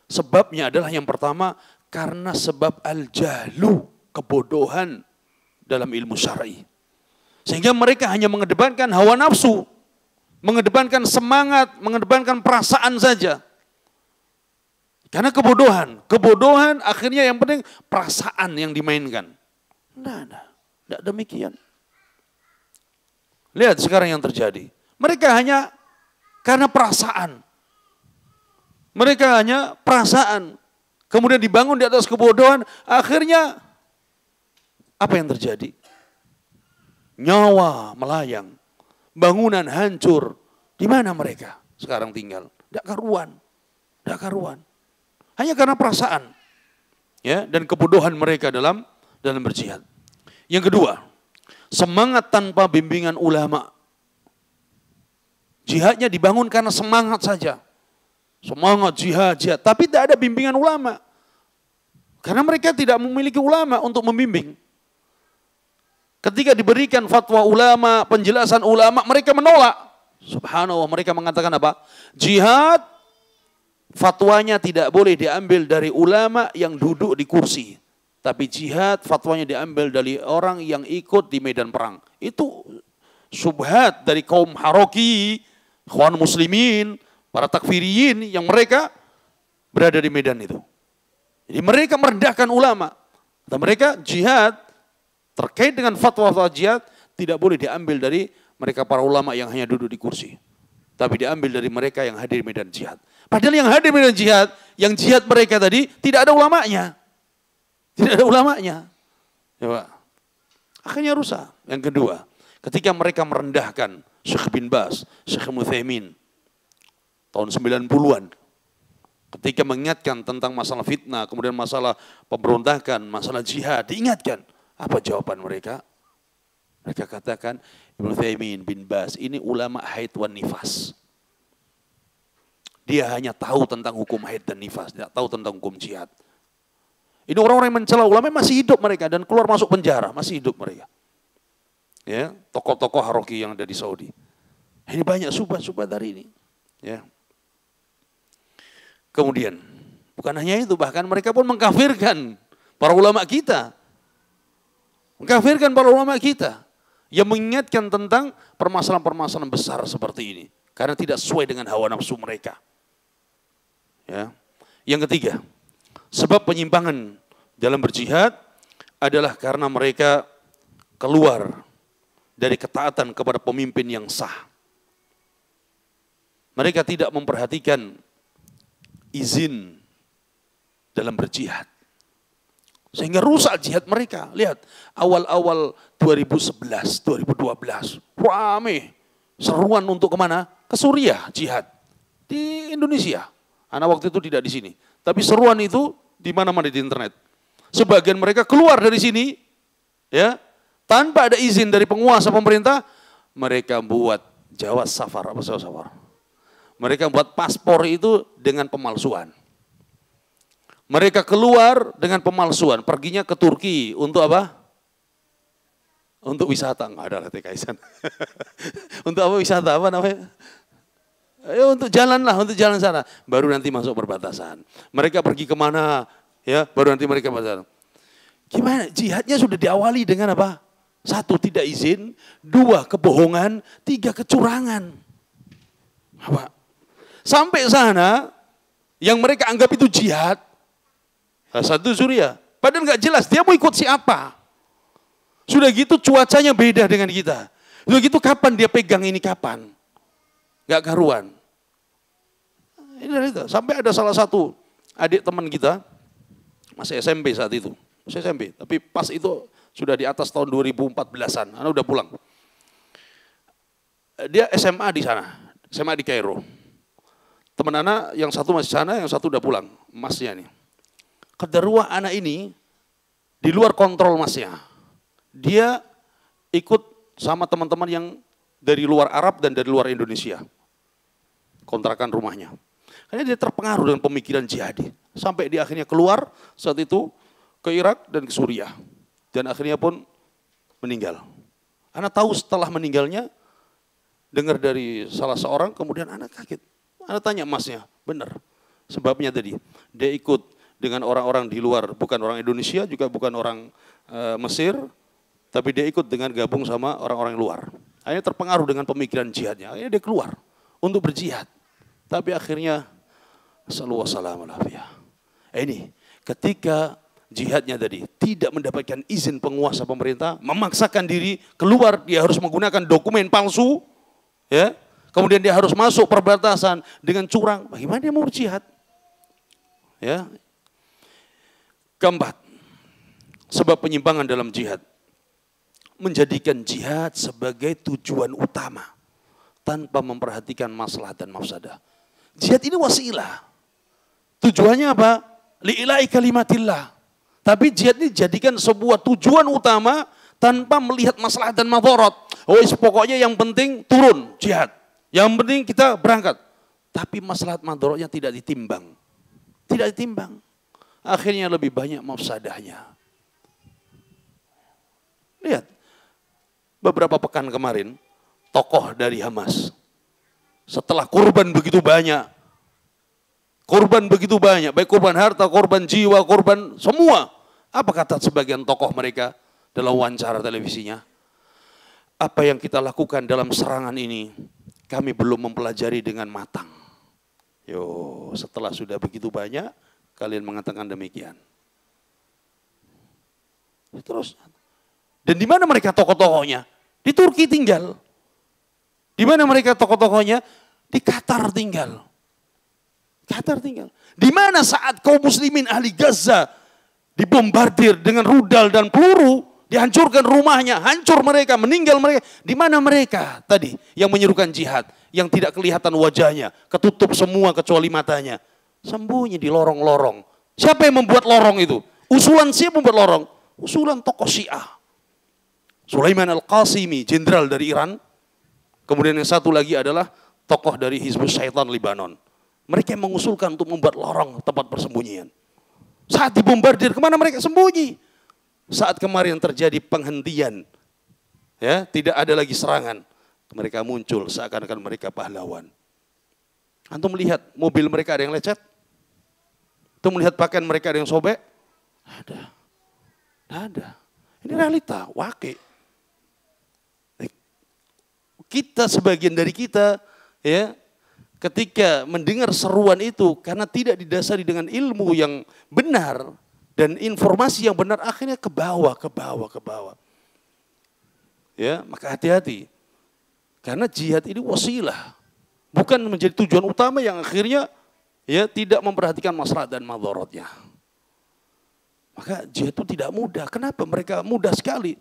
sebabnya adalah yang pertama karena sebab al-jahlu, kebodohan dalam ilmu syar'i. Sehingga mereka hanya mengedepankan hawa nafsu, mengedepankan semangat, mengedepankan perasaan saja. Karena kebodohan akhirnya yang penting perasaan yang dimainkan. Tidak demikian. Lihat sekarang yang terjadi. Mereka hanya karena perasaan. Mereka hanya perasaan. Kemudian dibangun di atas kebodohan, akhirnya apa yang terjadi? Nyawa melayang, bangunan hancur. Di mana mereka sekarang tinggal? Tidak karuan. Hanya karena perasaan, ya, dan kebodohan mereka dalam berjihad. Yang kedua, semangat tanpa bimbingan ulama. Jihadnya dibangun karena semangat saja. Semangat jihad, tapi tidak ada bimbingan ulama. Karena mereka tidak memiliki ulama untuk membimbing. Ketika diberikan fatwa ulama, penjelasan ulama, mereka menolak. Subhanallah, mereka mengatakan apa? Jihad, fatwanya tidak boleh diambil dari ulama yang duduk di kursi. Tapi jihad, fatwanya diambil dari orang yang ikut di medan perang. Itu subhat dari kaum Haroki, Ikhwan Muslimin, para takfiriyin yang mereka berada di medan itu. Jadi mereka merendahkan ulama. Dan mereka jihad, terkait dengan fatwa-fatwa jihad, tidak boleh diambil dari mereka para ulama yang hanya duduk di kursi. Tapi diambil dari mereka yang hadir di medan jihad. Padahal yang hadir di medan jihad, yang jihad mereka tadi, tidak ada ulamanya. Tidak ada ulamanya. Ya, akhirnya rusak. Yang kedua, ketika mereka merendahkan Syekh bin Baz, Syekh Utsaimin, tahun 90-an, ketika mengingatkan tentang masalah fitnah, kemudian masalah pemberontakan, masalah jihad, diingatkan. Apa jawaban mereka? Mereka katakan, Ibnu Utsaimin bin Baz ini ulama haid wan nifas. Dia hanya tahu tentang hukum haid dan nifas, tidak tahu tentang hukum jihad. Ini orang-orang yang mencela ulama masih hidup mereka dan keluar masuk penjara, masih hidup mereka. Ya, tokoh-tokoh Haroki yang ada di Saudi. Ini banyak subhat-subhat dari ini. Ya. Kemudian, bukan hanya itu, bahkan mereka pun mengkafirkan para ulama kita. Mengkafirkan para ulama kita. Yang mengingatkan tentang permasalahan-permasalahan besar seperti ini. Karena tidak sesuai dengan hawa nafsu mereka. Ya. Yang ketiga, sebab penyimpangan dalam berjihad adalah karena mereka keluar dari ketaatan kepada pemimpin yang sah. Mereka tidak memperhatikan izin dalam berjihad. Sehingga rusak jihad mereka. Lihat, awal-awal 2011, 2012, ramai seruan untuk kemana? Ke Suriah jihad. Di Indonesia. Anak waktu itu tidak di sini. Tapi seruan itu di mana-mana di internet. Sebagian mereka keluar dari sini, ya, tanpa ada izin dari penguasa pemerintah, mereka buat jawaz safar, apa jawaz safar? Mereka buat paspor itu dengan pemalsuan. Mereka keluar dengan pemalsuan, perginya ke Turki untuk apa? Untuk wisata, enggak ada lah TKI sana. Untuk apa wisata, apa namanya? Ya, untuk jalan sana. Baru nanti masuk perbatasan. Mereka pergi kemana? Ya, baru nanti mereka perbatasan. Gimana? Jihadnya sudah diawali dengan apa? 1, tidak izin. 2, kebohongan. 3, kecurangan. Apa? Sampai sana, yang mereka anggap itu jihad. Satu Suriah. Padahal nggak jelas dia mau ikut siapa. Sudah gitu cuacanya beda dengan kita. Sudah gitu kapan dia pegang ini kapan. Nggak karuan. Ini dari itu. Sampai ada salah satu adik teman kita. Masih SMP saat itu. Masih SMP. Tapi pas itu sudah di atas tahun 2014-an. Anak udah pulang. Dia SMA di sana. SMA di Kairo. Teman anak yang satu masih sana, yang satu udah pulang. Masnya nih. Kedarua anak ini di luar kontrol masnya. Dia ikut sama teman-teman yang dari luar Arab dan dari luar Indonesia. Kontrakan rumahnya. Karena dia terpengaruh dengan pemikiran jihadi. Sampai dia akhirnya keluar saat itu ke Irak dan ke Suriah. Dan akhirnya pun meninggal. Anak tahu setelah meninggalnya, dengar dari salah seorang, kemudian anak kaget. Anak tanya masnya, benar. Sebabnya tadi, dia ikut dengan orang-orang di luar, bukan orang Indonesia, juga bukan orang Mesir, tapi dia ikut dengan gabung sama orang-orang luar. Akhirnya terpengaruh dengan pemikiran jihadnya, akhirnya dia keluar untuk berjihad. Tapi akhirnya, ini ketika jihadnya tadi tidak mendapatkan izin penguasa pemerintah, memaksakan diri keluar, dia harus menggunakan dokumen palsu, ya. Kemudian dia harus masuk perbatasan dengan curang. Bagaimana dia mau berjihad? Ya. Keempat, sebab penyimpangan dalam jihad. Menjadikan jihad sebagai tujuan utama. Tanpa memperhatikan masalah dan mafsadah. Jihad ini wasilah. Tujuannya apa? Li'ilai kalimatillah. Tapi jihad ini jadikan sebuah tujuan utama tanpa melihat masalah dan madharat. Pokoknya yang penting turun jihad. Yang penting kita berangkat. Tapi masalah madharatnya tidak ditimbang. Tidak ditimbang. Akhirnya lebih banyak mafsadahnya. Lihat, beberapa pekan kemarin, tokoh dari Hamas, setelah korban begitu banyak, baik korban harta, korban jiwa, korban semua. Apa kata sebagian tokoh mereka dalam wawancara televisinya? Apa yang kita lakukan dalam serangan ini, kami belum mempelajari dengan matang. Setelah sudah begitu banyak, kalian mengatakan demikian. Terus, dan di mana mereka tokoh-tokohnya? Di Turki tinggal. Di mana mereka tokoh-tokohnya? Di Qatar tinggal. Di mana saat kaum muslimin ahli Gaza dibombardir dengan rudal dan peluru, dihancurkan rumahnya, hancur mereka, meninggal mereka. Di mana mereka tadi yang menyerukan jihad, yang tidak kelihatan wajahnya, ketutup semua kecuali matanya. Sembunyi di lorong-lorong. Siapa yang membuat lorong itu? Usulan siapa membuat lorong? Usulan tokoh Syiah. Sulaiman Al-Qasimi, jenderal dari Iran. Kemudian yang satu lagi adalah tokoh dari Hizbus Syaitan Libanon. Mereka yang mengusulkan untuk membuat lorong tempat persembunyian. Saat dibombardir, kemana mereka sembunyi? Saat kemarin terjadi penghentian, ya, tidak ada lagi serangan, mereka muncul seakan-akan mereka pahlawan. Antum melihat mobil mereka ada yang lecet? Antum melihat pakaian mereka ada yang sobek? Ada. Ini realita, wakil. Kita, sebagian dari kita, ya, ketika mendengar seruan itu karena tidak didasari dengan ilmu yang benar dan informasi yang benar, akhirnya ke bawah. Ya, maka hati-hati. Karena jihad ini wasilah, bukan menjadi tujuan utama yang akhirnya ya tidak memperhatikan masalah dan madharatnya. Maka jihad itu tidak mudah. Kenapa? Mereka mudah sekali.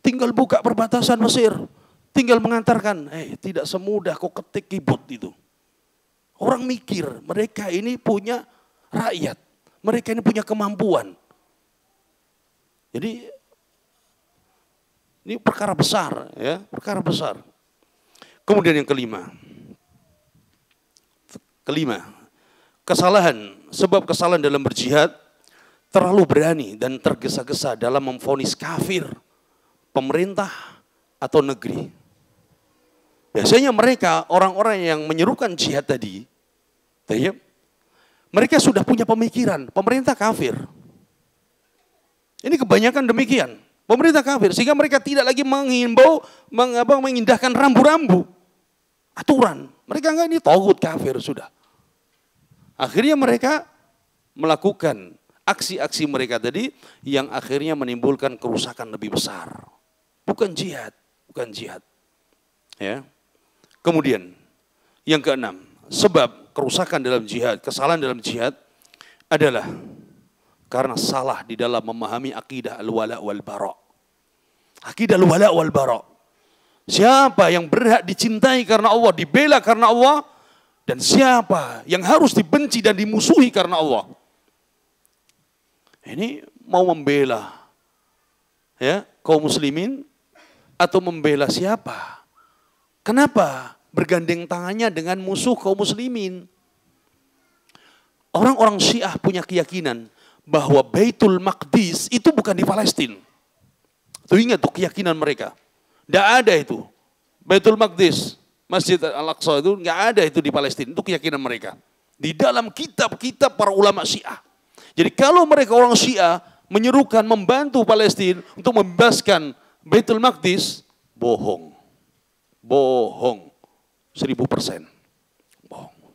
Tinggal buka perbatasan Mesir, tinggal mengantarkan. Tidak semudah kok ketik keyboard itu. Orang mikir, mereka ini punya rakyat, mereka ini punya kemampuan. Jadi ini perkara besar, ya, perkara besar. Kemudian yang kelima, sebab kesalahan dalam berjihad, terlalu berani dan tergesa-gesa dalam memvonis kafir pemerintah atau negeri. Biasanya mereka, orang-orang yang menyerukan jihad tadi, mereka sudah punya pemikiran, pemerintah kafir. Ini kebanyakan demikian, pemerintah kafir. Sehingga mereka tidak lagi menghimbau, mengindahkan rambu-rambu, aturan. Mereka enggak, ini tauhid kafir sudah. Akhirnya mereka melakukan aksi-aksi mereka tadi yang akhirnya menimbulkan kerusakan lebih besar. Bukan jihad, bukan jihad. Ya. Kemudian yang keenam, sebab kerusakan dalam jihad, kesalahan dalam jihad adalah karena salah di dalam memahami akidah al-wala wal bara. Akidah al-wala wal bara. Siapa yang berhak dicintai karena Allah, dibela karena Allah, dan siapa yang harus dibenci dan dimusuhi karena Allah. Ini mau membela, ya, kaum muslimin atau membela siapa? Kenapa bergandeng tangannya dengan musuh kaum muslimin? Orang-orang Syiah punya keyakinan bahwa Baitul Maqdis itu bukan di Palestina. Itu ingat tuh keyakinan mereka. Tidak ada itu. Baitul Maqdis, Masjid Al-Aqsa itu nggak ada itu di Palestina. Itu keyakinan mereka. Di dalam kitab-kitab para ulama Syiah. Jadi kalau mereka orang Syiah menyerukan membantu Palestina untuk membebaskan Baitul Maqdis, bohong. Bohong. 1000%. Bohong.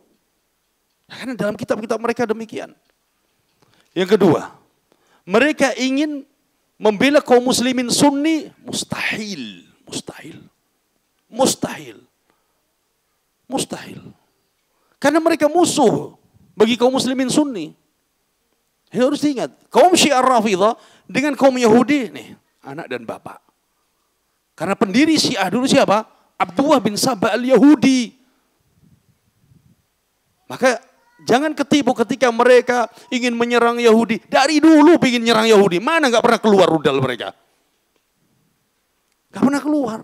Karena dalam kitab-kitab mereka demikian. Yang kedua, mereka ingin membela kaum muslimin Sunni, mustahil, mustahil, mustahil, mustahil. Karena mereka musuh bagi kaum muslimin Sunni. Ini harus diingat, kaum Syiah Rafidhah dengan kaum Yahudi, nih, anak dan bapak. Karena pendiri Syiah dulu siapa? Abdullah bin Sabah al-Yahudi. Maka jangan ketipu ketika mereka ingin menyerang Yahudi. Dari dulu ingin menyerang Yahudi. Mana nggak pernah keluar rudal mereka. Nggak pernah keluar.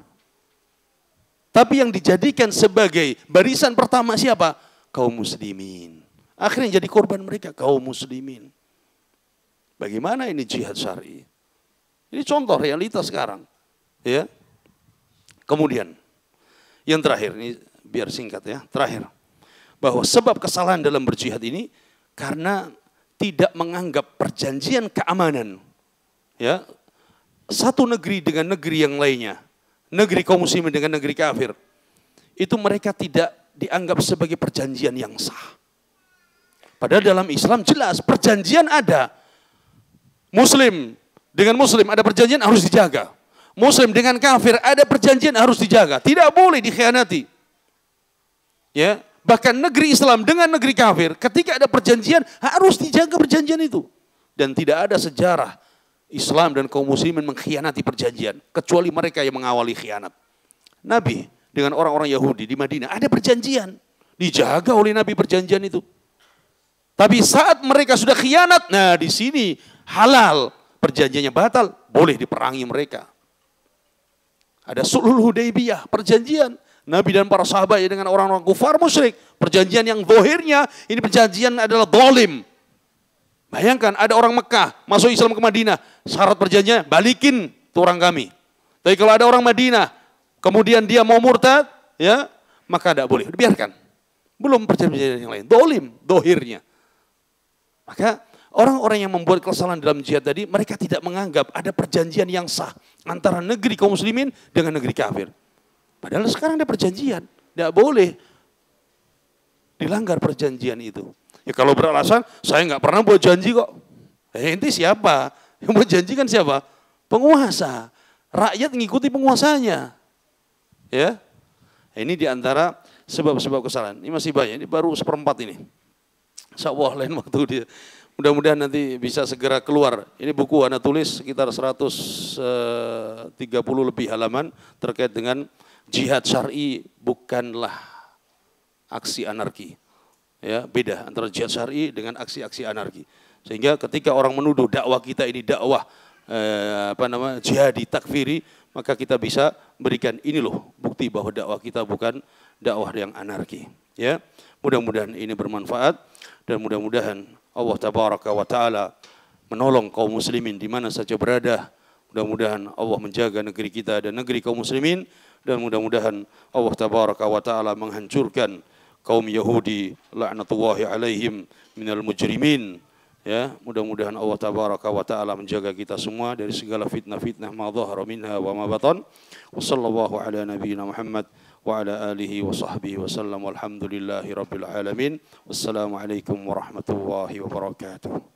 Tapi yang dijadikan sebagai barisan pertama siapa? Kaum muslimin. Akhirnya jadi korban mereka kaum muslimin. Bagaimana ini jihad syar'i? Ini contoh realitas sekarang. Ya. Kemudian yang terakhir, ini biar singkat ya. Terakhir. Bahwa sebab kesalahan dalam berjihad ini karena tidak menganggap perjanjian keamanan, ya, satu negeri dengan negeri yang lainnya, negeri kaum muslimin dengan negeri kafir, itu mereka tidak dianggap sebagai perjanjian yang sah. Padahal dalam Islam jelas perjanjian ada. Muslim dengan muslim ada perjanjian harus dijaga. Muslim dengan kafir ada perjanjian harus dijaga. Tidak boleh dikhianati. Ya. Bahkan negeri Islam dengan negeri kafir, ketika ada perjanjian, harus dijaga perjanjian itu. Dan tidak ada sejarah Islam dan kaum muslimin mengkhianati perjanjian. Kecuali mereka yang mengawali khianat. Nabi dengan orang-orang Yahudi di Madinah, ada perjanjian. Dijaga oleh Nabi perjanjian itu. Tapi saat mereka sudah khianat, nah di sini halal. Perjanjiannya batal, boleh diperangi mereka. Ada Sulhul Hudaybiyah, perjanjian. Nabi dan para sahabat dengan orang-orang kufar musyrik. Perjanjian yang zahirnya, ini perjanjian adalah zalim. Bayangkan ada orang Mekah masuk Islam ke Madinah. Syarat perjanjiannya, balikin tuh orang kami. Tapi kalau ada orang Madinah, kemudian dia mau murtad, ya, maka tidak boleh. Biarkan. Belum perjanjian yang lain. Zalim, zahirnya. Maka orang-orang yang membuat kesalahan dalam jihad tadi, mereka tidak menganggap ada perjanjian yang sah antara negeri kaum muslimin dengan negeri kafir. Padahal sekarang ada perjanjian, tidak boleh dilanggar perjanjian itu. Ya kalau beralasan, saya nggak pernah buat janji kok. Ente siapa? Yang buat janji kan siapa? Penguasa. Rakyat mengikuti penguasanya. Ya, ini diantara sebab-sebab kesalahan. Ini masih banyak, ini baru 1/4 ini. Insyaallah lain waktu dia. Mudah-mudahan nanti bisa segera keluar. Ini buku Anda tulis sekitar 130 lebih halaman terkait dengan jihad syar'i bukanlah aksi anarki. Ya, beda antara jihad syar'i dengan aksi-aksi anarki. Sehingga ketika orang menuduh dakwah kita ini dakwah jihadi, takfiri, maka kita bisa berikan ini loh bukti bahwa dakwah kita bukan dakwah yang anarki. Ya, mudah-mudahan ini bermanfaat dan mudah-mudahan Allah Tabaraka wa Taala menolong kaum muslimin di mana saja berada. Mudah-mudahan Allah menjaga negeri kita dan negeri kaum muslimin, dan mudah-mudahan Allah Tabaraka wa Taala menghancurkan kaum Yahudi laknatullahi alaihim minal mujrimin. Ya, mudah-mudahan Allah Tabaraka wa Taala menjaga kita semua dari segala fitnah-fitnah ma dhahara minha wa ma batan. Wassallallahu ala nabiyyina Muhammad wa ala alihi wa sahbihi wa sallam. Walhamdulillahi rabbil alamin. Wassalamu alaikum warahmatullahi wabarakatuh.